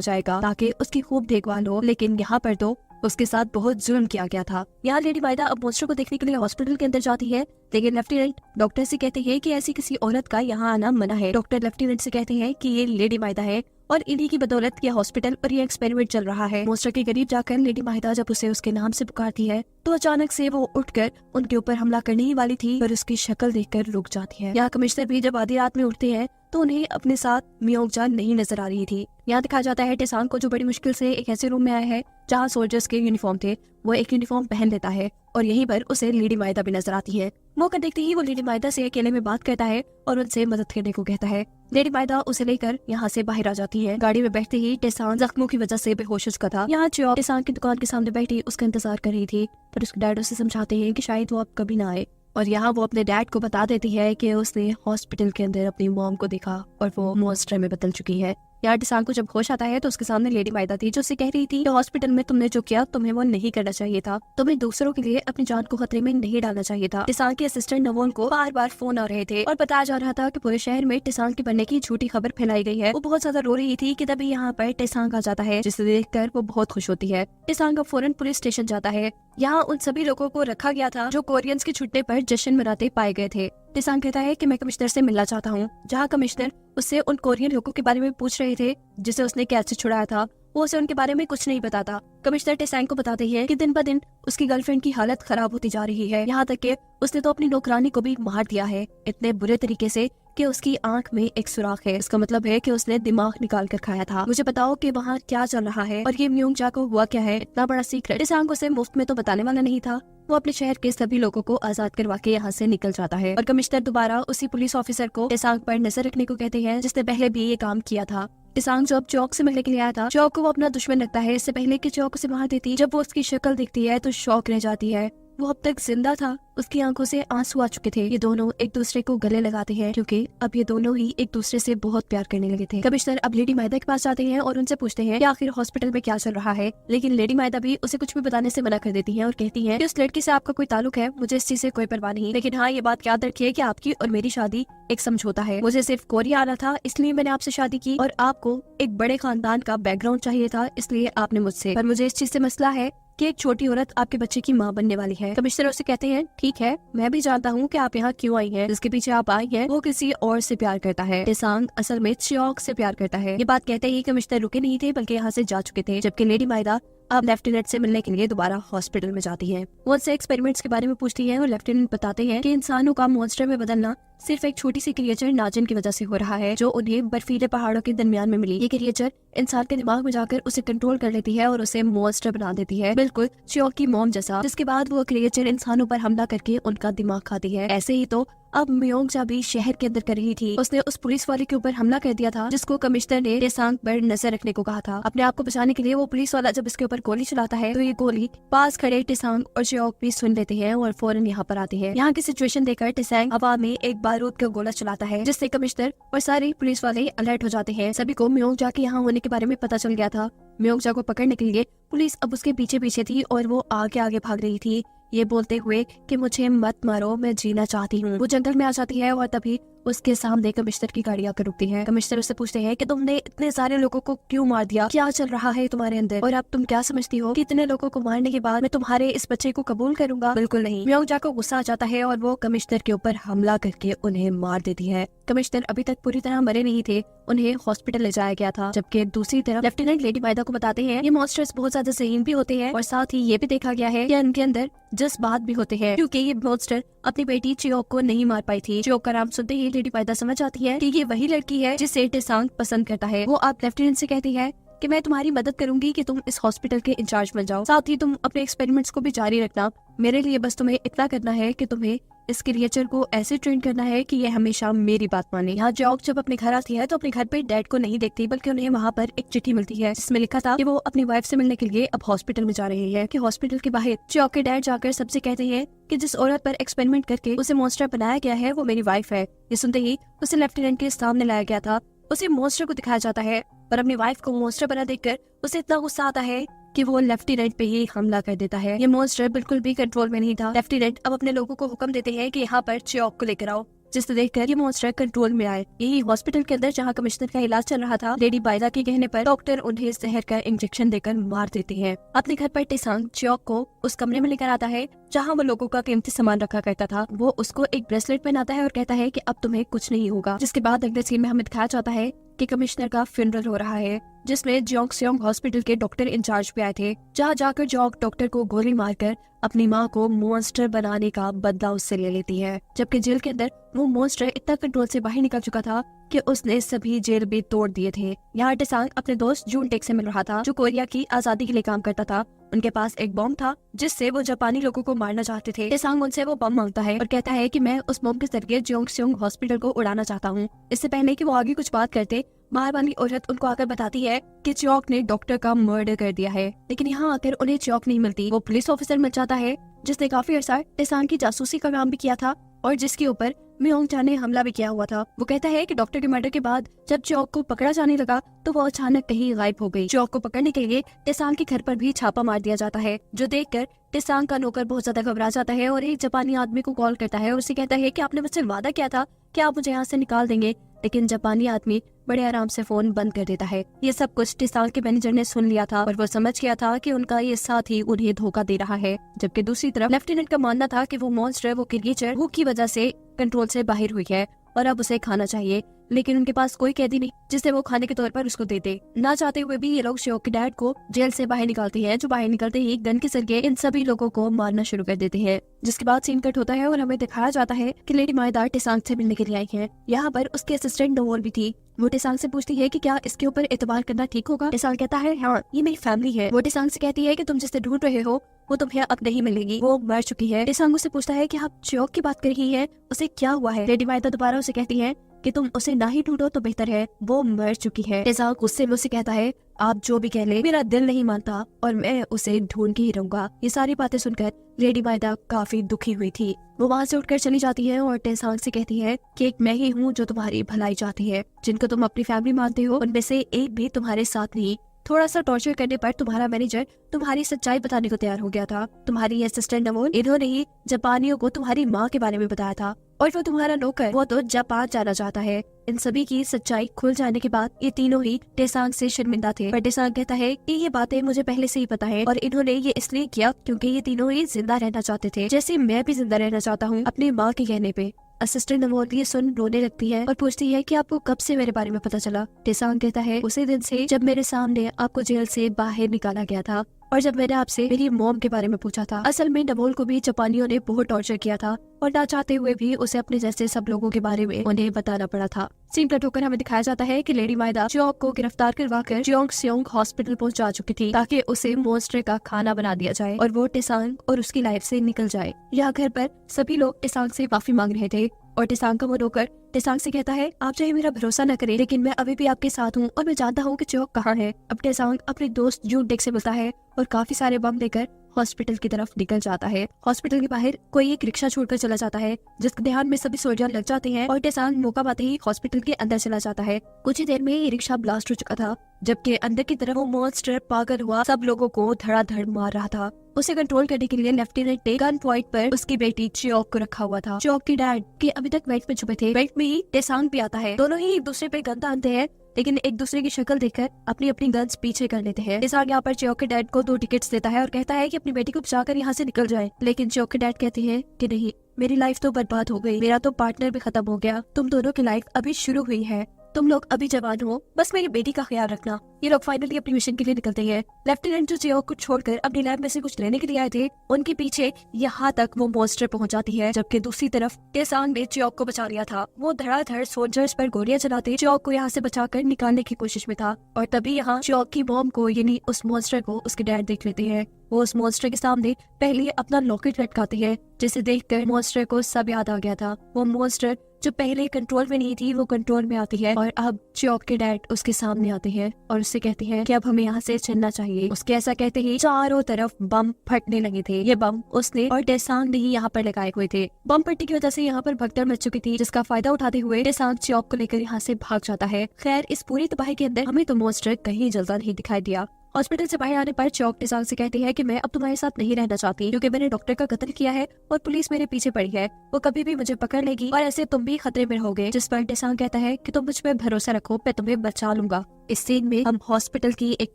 जाएगा ताकि उसकी खूब देखभाल हो। लेकिन यहाँ पर तो उसके साथ बहुत जुल्म किया गया था। यहाँ लेडी माइदा अब मॉन्स्टर को देखने के लिए हॉस्पिटल के अंदर जाती है, लेकिन लेफ्टिनेंट डॉक्टर से कहते हैं कि ऐसी किसी औरत का यहाँ आना मना है। डॉक्टर लेफ्टिनेंट से कहते हैं कि ये लेडी माइदा है और इन्हीं की बदौलत ये हॉस्पिटल और ये एक्सपेरिमेंट चल रहा है। मॉन्स्टर के करीब जाकर लेडी माइदा जब उसे उसके नाम से पुकारती है तो अचानक से वो उठकर उनके ऊपर हमला करने ही वाली थी, पर उसकी शक्ल देखकर रुक जाती है। यहाँ कमिश्नर भी जब आधी रात में उठते हैं तो उन्हें अपने साथ म्योंगजा नहीं नजर आ रही थी। यहाँ दिखाया जाता है टेसांग को, जो बड़ी मुश्किल से एक ऐसे रूम में आया है जहाँ सोल्जर्स के यूनिफॉर्म थे, वो एक यूनिफॉर्म पहन लेता है और यहीं पर उसे लेडी माइदा भी नजर आती है। मौका देखते ही वो लेडी माइदा से अकेले में बात करता है और उनसे मदद करने को कहता है। लेडी माइदा उसे लेकर यहाँ से बाहर आ जाती है। गाड़ी में बैठते ही टेसांग जख्मों की वजह से बेहोश हो चुका था। यहाँ च्योक टेसांग की दुकान के सामने बैठी उसका इंतजार कर रही थी, पर उसके डैड उसे समझाते हैं कि शायद वो अब कभी ना आए। और यहाँ वो अपने डैड को बता देती है कि उसने हॉस्पिटल के अंदर अपनी मॉम को देखा और वो मॉन्स्टर में बदल चुकी है। यहाँ टेसांग को जब होश आता है तो उसके सामने लेडी माइदा थी, जो उसे कह रही थी कि हॉस्पिटल में तुमने जो किया तुम्हें वो नहीं करना चाहिए था, तुम्हें दूसरों के लिए अपनी जान को खतरे में नहीं डालना चाहिए था। टेसांग के असिस्टेंट नवोन को बार बार फोन आ रहे थे और बताया जा रहा था कि पूरे शहर में टेसांग के बनने की झूठी खबर फैलाई गई है। वो बहुत ज्यादा रो रही थी कि तभी यहाँ पर टेसांग आ जाता है, जिसे देखकर वो बहुत खुश होती है। टेसांग अब फौरन पुलिस स्टेशन जाता है। यहाँ उन सभी लोगों को रखा गया था जो कोरियंस के छुट्टे पर जश्न मनाते पाए गए थे। टेसांग कहता है कि मैं कमिश्नर से मिलना चाहता हूँ। जहाँ कमिश्नर उससे उन कोरियन लोगों के बारे में पूछ रहे थे जिसे उसने कैद से छुड़ाया था, वो उसे उनके बारे में कुछ नहीं बताता। कमिश्नर टेसांग को बताते हैं कि दिन ब दिन उसकी गर्लफ्रेंड की हालत खराब होती जा रही है, यहाँ तक कि उसने तो अपनी नौकरानी को भी मार दिया है, इतने बुरे तरीके से कि उसकी आंख में एक सुराख है। इसका मतलब है कि उसने दिमाग निकाल कर खाया था। मुझे बताओ कि वहाँ क्या चल रहा है और ये म्योंगजा को हुआ क्या है। इतना बड़ा सीक्रेट टेसांग उसे मुफ्त में तो बताने वाला नहीं था। वो अपने शहर के सभी लोगों को आजाद करवा के यहाँ से निकल जाता है और कमिश्नर दोबारा उसी पुलिस ऑफिसर को टेसांग पर नजर रखने को कहते हैं जिसने पहले भी ये काम किया था। टेसांग जब चौक से मिलने के लिए आया था, चौक को वो अपना दुश्मन लगता है। इससे पहले कि चौक उसे मार देती, जब वो उसकी शक्ल दिखती है तो शौक रह जाती है। वो अब तक जिंदा था, उसकी आंखों से आंसू आ चुके थे। ये दोनों एक दूसरे को गले लगाते हैं क्योंकि अब ये दोनों ही एक दूसरे से बहुत प्यार करने लगे थे। कमिश्नर अब लेडी माइदा के पास जाते हैं और उनसे पूछते हैं कि आखिर हॉस्पिटल में क्या चल रहा है, लेकिन लेडी माइदा भी उसे कुछ भी बताने से मना कर देती है और कहती है कि उस लड़की से आपका कोई ताल्लुक है, मुझे इस चीज से कोई परवाह नहीं, लेकिन हाँ ये बात याद रखिए कि आपकी और मेरी शादी एक समझौता है। मुझे सिर्फ कोरिया आना था इसलिए मैंने आपसे शादी की और आपको एक बड़े खानदान का बैकग्राउंड चाहिए था इसलिए आपने मुझसे, पर मुझे इस चीज से मसला है कि एक छोटी औरत आपके बच्चे की मां बनने वाली है। कमिश्नर उसे कहते हैं ठीक है, मैं भी जानता हूँ कि आप यहाँ क्यों आई हैं, जिसके पीछे आप आई हैं वो किसी और से प्यार करता है। टेसांग असल में च्योक से प्यार करता है। ये बात कहते ही कमिश्नर रुके नहीं थे बल्कि यहाँ से जा चुके थे, जबकि लेडी माइदा अब लेफ्टिनेंट से मिलने के लिए दोबारा हॉस्पिटल में जाती है। वो उनसे एक्सपेरिमेंट्स के बारे में पूछती है और लेफ्टिनेंट बताते हैं कि इंसानों का मॉन्स्टर में बदलना सिर्फ एक छोटी सी क्रिएचर नाजिन की वजह से हो रहा है, जो उन्हें बर्फीले पहाड़ों के दरमियान में मिली। ये क्रिएचर इंसान के दिमाग में जाकर उसे कंट्रोल कर लेती है और उसे मॉन्स्टर बना देती है, बिल्कुल च्योक की मॉम जैसा, जिसके बाद वो क्रिएचर इंसानों पर हमला करके उनका दिमाग खाती है। ऐसे ही तो अब म्योंगजा भी शहर के अंदर कर रही थी। उसने उस पुलिस वाले के ऊपर हमला कर दिया था जिसको कमिश्नर ने टेसांग पर नजर रखने को कहा था। अपने आप को बचाने के लिए वो पुलिस वाला जब इसके ऊपर गोली चलाता है तो ये गोली पास खड़े टेसांग और च्योक भी सुन लेते हैं और फौरन यहाँ पर आते हैं। यहाँ की सिचुएशन देखकर टेसांग हवा में एक बारूद का गोला चलाता है जिससे कमिश्नर और सारे पुलिस वाले अलर्ट हो जाते हैं। सभी को म्योंगजा के यहाँ होने के बारे में पता चल गया था। म्योंगजा को पकड़ने के लिए पुलिस अब उसके पीछे पीछे थी और वो आगे आगे भाग रही थी, ये बोलते हुए कि मुझे मत मारो, मैं जीना चाहती हूँ। वो जंगल में आ जाती है और तभी उसके सामने कमिश्नर की गाड़ी आकर रुकती है। कमिश्नर उससे पूछते हैं कि तुमने इतने सारे लोगों को क्यों मार दिया, क्या चल रहा है तुम्हारे अंदर, और अब तुम क्या समझती हो कि इतने लोगों को मारने के बाद मैं तुम्हारे इस बच्चे को कबूल करूंगा? बिल्कुल नहीं। म्योंगजा को गुस्सा आ जाता है और वो कमिश्नर के ऊपर हमला करके उन्हें मार देती है। कमिश्नर अभी तक पूरी तरह मरे नहीं थे, उन्हें हॉस्पिटल ले जाया गया था। जबकि दूसरी तरफ लेफ्टिनेंट लेडी माइदा को बताते हैं ये मॉन्स्टर्स बहुत ज्यादा ज़हीन भी होते हैं और साथ ही ये भी देखा गया है कि इनके अंदर जज्बात भी होते हैं, क्योंकि ये मॉन्स्टर अपनी बेटी चियोक को नहीं मार पाई थी। चियोक का नाम सुनते ही लेडी माइदा समझ आती है कि ये वही लड़की है जिसे टेसांग पसंद करता है। वो आप लेफ्टिनेंट से कहती है कि मैं तुम्हारी मदद करूंगी कि तुम इस हॉस्पिटल के इंचार्ज बन जाओ, साथ ही तुम अपने एक्सपेरिमेंट्स को भी जारी रखना। मेरे लिए बस तुम्हें इतना करना है कि तुम्हें इस क्रिएचर को ऐसे ट्रेन करना है कि ये हमेशा मेरी बात माने। यहाँ चियोक जब अपने घर आती है तो अपने घर पे डैड को नहीं देखती, बल्कि उन्हें वहाँ पर एक चिट्ठी मिलती है जिसमें लिखा था कि वो अपनी वाइफ से मिलने के लिए अब हॉस्पिटल में जा रहे हैं। कि हॉस्पिटल के बाहर चियोक के डैड जाकर सबसे कहते हैं कि जिस औरत पर एक्सपेरिमेंट करके उसे मॉन्स्टर बनाया गया है वो मेरी वाइफ है। ये सुनते ही उसे लेफ्टिनेंट के सामने लाया गया था, उसे मॉन्स्टर को दिखाया जाता है, पर अपनी वाइफ को मॉन्स्टर बना देखकर उसे इतना गुस्सा आता है कि वो लेफ्टिनेंट पे ही हमला कर देता है। ये मॉन्स्टर बिल्कुल भी कंट्रोल में नहीं था। लेफ्टिनेंट अब अपने लोगों को हुक्म देते हैं कि यहाँ पर चियोक को लेकर आओ, जिसे देखकर ये मॉन्स्टर कंट्रोल में आए। यही हॉस्पिटल के अंदर जहाँ कमिश्नर का इलाज चल रहा था, लेडी बाइदा के कहने पर डॉक्टर उन्हें जहर का इंजेक्शन देकर मार देते हैं। अपने घर पर टेसांग चियोक को उस कमरे में लेकर आता है जहाँ वो लोगों का कीमती सामान रखा करता था। वो उसको एक ब्रेसलेट पहनाता है और कहता है कि अब तुम्हें कुछ नहीं होगा। जिसके बाद अगले सीन में हमें दिखाया जाता है कि कमिश्नर का फ्यूनरल हो रहा है, जिसमें जोंगसेओंग हॉस्पिटल के डॉक्टर इंचार्ज भी आए थे। जहाँ जाकर जोंग डॉक्टर को गोली मारकर अपनी माँ को मॉन्स्टर बनाने का बदला उससे ले लेती है। जबकि जेल के अंदर वो मॉन्स्टर इतना कंट्रोल से बाहर निकल चुका था कि उसने सभी जेल भी तोड़ दिए थे। यहाँ टेसांग अपने दोस्त जून टेक से मिल रहा था, जो कोरिया की आजादी के लिए काम करता था। उनके पास एक बम था जिससे वो जापानी लोगों को मारना चाहते थे। टेसांग उनसे वो बम मांगता है और कहता है कि मैं उस बम के जरिए जोंगसेओंग हॉस्पिटल को उड़ाना चाहता हूँ। इससे पहले कि वो आगे कुछ बात करते, बाहर वाली औरत उनको आकर बताती है कि चियोक ने डॉक्टर का मर्डर कर दिया है। लेकिन यहाँ आकर उन्हें चियोक नहीं मिलती। वो पुलिस ऑफिसर मिल जाता है जिसने काफी अर्सा टेसांग की जासूसी का काम भी किया था और जिसके ऊपर म्योंगचा ने हमला भी किया हुआ था। वो कहता है कि डॉक्टर के मर्डर के बाद जब चियोक को पकड़ा जाने लगा तो वो अचानक कहीं गायब हो गई। चियोक को पकड़ने के लिए टेसांग के घर पर भी छापा मार दिया जाता है, जो देखकर टेसांग का नौकर बहुत ज्यादा घबरा जाता है और एक जापानी आदमी को कॉल करता है और उसे कहता है कि आपने मुझसे वादा किया था कि आप मुझे यहाँ से निकाल देंगे। लेकिन जापानी आदमी बड़े आराम से फोन बंद कर देता है। ये सब कुछ टेसांग के मैनेजर ने सुन लिया था और वो समझ गया था कि उनका ये साथी उन्हें धोखा दे रहा है। जबकि दूसरी तरफ लेफ्टिनेंट का मानना था कि वो मॉन्स्टर, वो क्रिएचर भूख की वजह से कंट्रोल से बाहर हुई है और अब उसे खाना चाहिए। लेकिन उनके पास कोई कैदी नहीं जिसे वो खाने के तौर पर उसको दे दे। ना चाहते हुए भी ये लोग चियोक के डैड को जेल से बाहर निकालते हैं, जो बाहर निकलते ही गन के जरिए इन सभी लोगों को मारना शुरू कर देते हैं। जिसके बाद सीन कट होता है और हमें दिखाया जाता है कि लेडी माइदा टेसांग से मिलने के लिए आई है। यहाँ पर उसके असिस्टेंट नोवोल भी थी। वो टेसांग से पूछती है कि क्या इसके ऊपर एतबार करना ठीक होगा। टेसांग कहता है हाँ, ये मेरी फैमिली है। वो टेसांग से कहती है कि तुम जिसे ढूंढ रहे हो वो तुम्हें अब नहीं मिलेगी, वो मर चुकी है। टेसांग उससे पूछता है कि आप चियोक की बात कर रही है, उसे क्या हुआ है। लेडी माइदा दोबारा उसे कहती है कि तुम उसे ना ही ढूंढो तो बेहतर है, वो मर चुकी है। टेसांग गुस्से में उसे कहता है आप जो भी कह ले, मेरा दिल नहीं मानता और मैं उसे ढूंढ के ही रहूंगा। ये सारी बातें सुनकर लेडी माइदा काफी दुखी हुई थी। वो वहाँ से उठकर चली जाती है और टेसांग से कहती है कि एक मैं ही हूँ जो तुम्हारी भलाई चाहती है। जिनको तुम अपनी फैमिली मानते हो उनमें से एक भी तुम्हारे साथ नहीं। थोड़ा सा टॉर्चर करने पर तुम्हारा मैनेजर तुम्हारी सच्चाई बताने को तैयार हो गया था। तुम्हारी असिस्टेंट नवोल, इन्होंने ही जापानियों को तुम्हारी माँ के बारे में बताया था और वो तुम्हारा नौकर, वो तो जापान जाना चाहता है। इन सभी की सच्चाई खुल जाने के बाद ये तीनों ही टेसांग से शर्मिंदा थे। पर टेसांग कहता है कि ये बातें मुझे पहले से ही पता है और इन्होंने ये इसलिए किया क्योंकि ये तीनों ही जिंदा रहना चाहते थे, जैसे मैं भी जिंदा रहना चाहता हूँ अपनी माँ के कहने पे। असिस्टेंट नवोल ये सुन रोने लगती है और पूछती है कि आपको कब से मेरे बारे में पता चला। टेसांग कहता है उसी दिन से जब मेरे सामने आपको जेल से बाहर निकाला गया था और जब मैंने आपसे मेरी मॉम के बारे में पूछा था। असल में नवोल को भी जापानियों ने बहुत टॉर्चर किया था और ना चाहते हुए भी उसे अपने जैसे सब लोगों के बारे में उन्हें बताना पड़ा था। सीन कट होकर हमें दिखाया जाता है कि लेडी माइदा चियोक को गिरफ्तार करवाकर जोंगसेओंग हॉस्पिटल पहुंचा चुकी थी ताकि उसे मॉन्स्टर का खाना बना दिया जाए और वो टेसांग और उसकी लाइफ से निकल जाए। यहाँ घर पर सभी लोग टेसांग से माफी मांग रहे थे और टेसांग का वो नौकर टेसांग से कहता है आप चाहे मेरा भरोसा न करें, लेकिन मैं अभी भी आपके साथ हूँ और मैं जानता हूँ कि चियोक कहाँ है। अब टेसांग अपने दोस्त जून टेक से मिलता है और काफी सारे बम लेकर हॉस्पिटल की तरफ निकल जाता है। हॉस्पिटल के बाहर कोई एक रिक्शा छोड़कर चला जाता है जिसके ध्यान में सभी सोल्जर लग जाते हैं और टेसांग मौका पाते ही हॉस्पिटल के अंदर चला जाता है। कुछ ही देर में ये रिक्शा ब्लास्ट हो चुका था, जबकि अंदर की तरफ वो मॉन्स्टर पागल हुआ सब लोगों को धड़ाधड़ मार रहा था। उसे कंट्रोल करने के लिए लेफ्टिनेंट ने गन पॉइंट पर उसकी बेटी चियोक को रखा हुआ था। चियोक के डैड के अभी तक वेंट में छुपे थे। वेंट में ही टेसांग भी आता है। दोनों ही एक दूसरे पे गन तानते हैं, लेकिन एक दूसरे की शक्ल देखकर अपनी अपनी गन्स पीछे कर लेते हैं। टेसांग यहाँ पर चियोक के डैड को 2 टिकट्स देता है और कहता है कि अपनी बेटी को बचाकर यहाँ से निकल जाए। लेकिन चियोक के डैड कहते हैं कि नहीं, मेरी लाइफ तो बर्बाद हो गई, मेरा तो पार्टनर भी खत्म हो गया, तुम दोनों की लाइफ अभी शुरू हुई है। तुम लोग अभी जवान हो, बस मेरी बेटी का ख्याल रखना। ये लोग फाइनली अपनी मिशन के लिए निकलते हैं। लेफ्टिनेंट जो चियोक को छोड़कर अपनी लैब में से कुछ लेने के लिए आए थे, उनके पीछे यहाँ तक वो मॉन्स्टर पहुँच जाती है, जबकि दूसरी तरफ टेसांग ने चियोक को बचा लिया था। वो धड़ाधड़ सोल्जर्स पर गोलियां चलाते चियोक को यहाँ से बचाकर निकालने की कोशिश में था। और तभी यहाँ चियोक की मॉम को यानी उस मॉन्स्टर को उसके डैड देख लेते हैं। वो उस मॉन्स्टर के सामने पहले अपना लॉकेट लटकाते हैं, जिसे देखकर मॉन्स्टर को सब याद आ गया था। वो मॉन्स्टर जो पहले कंट्रोल में नहीं थी वो कंट्रोल में आती है और अब चियोक के डैड उसके सामने आते हैं और उससे कहते हैं कि अब हमें यहाँ से चलना चाहिए। उसके ऐसा कहते ही चारों तरफ बम फटने लगे थे। ये बम उसने और टेसांग ने ही यहाँ पर लगाए हुए थे। बम फटने की वजह से यहाँ पर भगदड़ मच चुकी थी, जिसका फायदा उठाते हुए टेसांग चियोक को लेकर यहाँ से भाग जाता है। खैर, इस पूरी तबाही के अंदर हमें तो मॉन्स्टर कहीं जलता नहीं दिखाई दिया। हॉस्पिटल से बाहर आने पर चियोक टेसांग से कहती है कि मैं अब तुम्हारे साथ नहीं रहना चाहती, क्योंकि मैंने डॉक्टर का कत्ल किया है और पुलिस मेरे पीछे पड़ी है। वो कभी भी मुझे पकड़ लेगी और ऐसे तुम भी खतरे में रहोगे। जिस पर टेसांग कहता है कि तुम मुझ पे भरोसा रखो, मैं तुम्हें बचा लूंगा। इस सीन में हम हॉस्पिटल की एक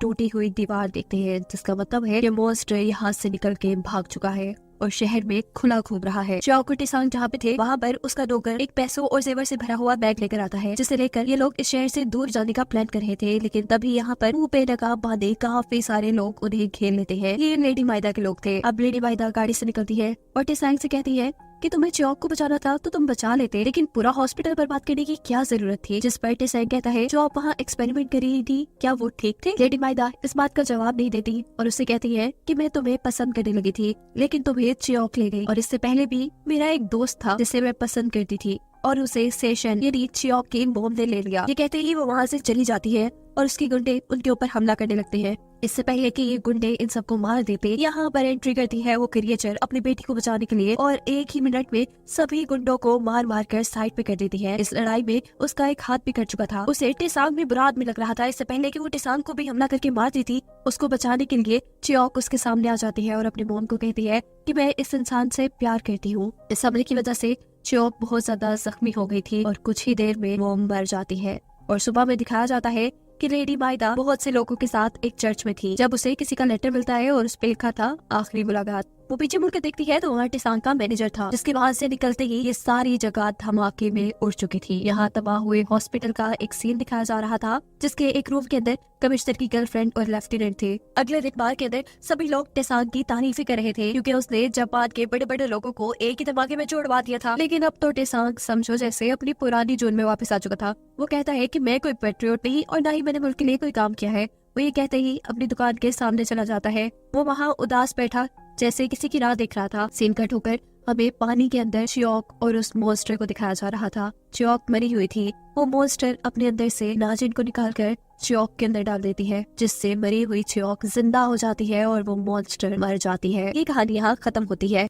टूटी हुई दीवार देखते हैं, जिसका मतलब है कि मॉन्स्टर यहाँ से निकल के भाग चुका है और शहर में खुला घूम रहा है। चियोक और टेसांग जहाँ पे थे वहाँ पर उसका नौकर एक पैसों और जेवर से भरा हुआ बैग लेकर आता है, जिसे लेकर ये लोग इस शहर से दूर जाने का प्लान कर रहे थे। लेकिन तभी यहाँ पर मुंह पे नकाब बांधे काफी सारे लोग उन्हें घेर लेते हैं। ये लेडी माइदा के लोग थे। अब लेडी माइदा गाड़ी से निकलती है और टेसांग से कहती है कि तुम्हें चियोक को बचाना था तो तुम बचा लेते, लेकिन पूरा हॉस्पिटल बर्बाद करने की क्या जरूरत थी। जिस पर टेसांग कहता है जो आप वहाँ एक्सपेरिमेंट कर रही थी क्या वो ठीक थे। लेडी माइदा इस बात का जवाब नहीं देती और उससे कहती है कि मैं तुम्हें पसंद करने लगी थी, लेकिन तुम्हें चियोक ले गई, और इससे पहले भी मेरा एक दोस्त था जिसे मैं पसंद करती थी और उसे सेशन यानी चियोक की मॉम ने ले लिया। ये कहते ही वो वहाँ से चली जाती है और उसके गुंडे उनके ऊपर हमला करने लगते हैं। इससे पहले कि ये गुंडे इन सबको मार देते, यहाँ पर एंट्री करती है वो क्रिएचर अपनी बेटी को बचाने के लिए और एक ही मिनट में सभी गुंडों को मार मार कर साइड पे कर देती है। इस लड़ाई में उसका एक हाथ भी कट चुका था। उसे टेसांग भी बुरा आदमी लग रहा था। इससे पहले कि वो टेसांग को भी हमला करके मार देती, उसको बचाने के लिए चियोक उसके सामने आ जाती है और अपनी मॉम को कहती है कि मैं इस इंसान से प्यार करती हूँ। इस हमले की वजह से चियोक बहुत ज्यादा जख्मी हो गई थी और कुछ ही देर में वो मर जाती है। और सुबह में दिखाया जाता है कि लेडी माइदा बहुत से लोगों के साथ एक चर्च में थी जब उसे किसी का लेटर मिलता है और उस पे लिखा था आखिरी मुलाकात। वो पीछे मुड़कर देखती है तो वहाँ टेसांग का मैनेजर था, जिसके वहाँ से निकलते ही ये सारी जगह धमाके में उड़ चुकी थी। यहाँ तबाह हुए हॉस्पिटल का एक सीन दिखाया जा रहा था, जिसके एक रूम के अंदर कमिश्नर की गर्लफ्रेंड और लेफ्टिनेंट थे। अगले दिन बार के अंदर सभी लोग टेसांग की तारीफें कर रहे थे, क्योंकि उसने जापान के बड़े बड़े लोगों को एक ही धमाके में जोड़वा दिया था। लेकिन अब तो टेसांग समझो जैसे अपनी पुरानी जोन में वापस आ चुका था। वो कहता है कि मैं कोई पेट्रियोट नहीं और न ही मैंने मुल्क के लिए कोई काम किया है। वो ये कहते ही अपनी दुकान के सामने चला जाता है। वो वहाँ उदास बैठा जैसे किसी की राह देख रहा था। सीन कट होकर हमें पानी के अंदर चियोक और उस मॉन्स्टर को दिखाया जा रहा था। चियोक मरी हुई थी। वो मॉन्स्टर अपने अंदर से नाजिन को निकालकर चियोक के अंदर डाल देती है, जिससे मरी हुई चियोक जिंदा हो जाती है और वो मॉन्स्टर मर जाती है। ये कहानी यहाँ खत्म होती है।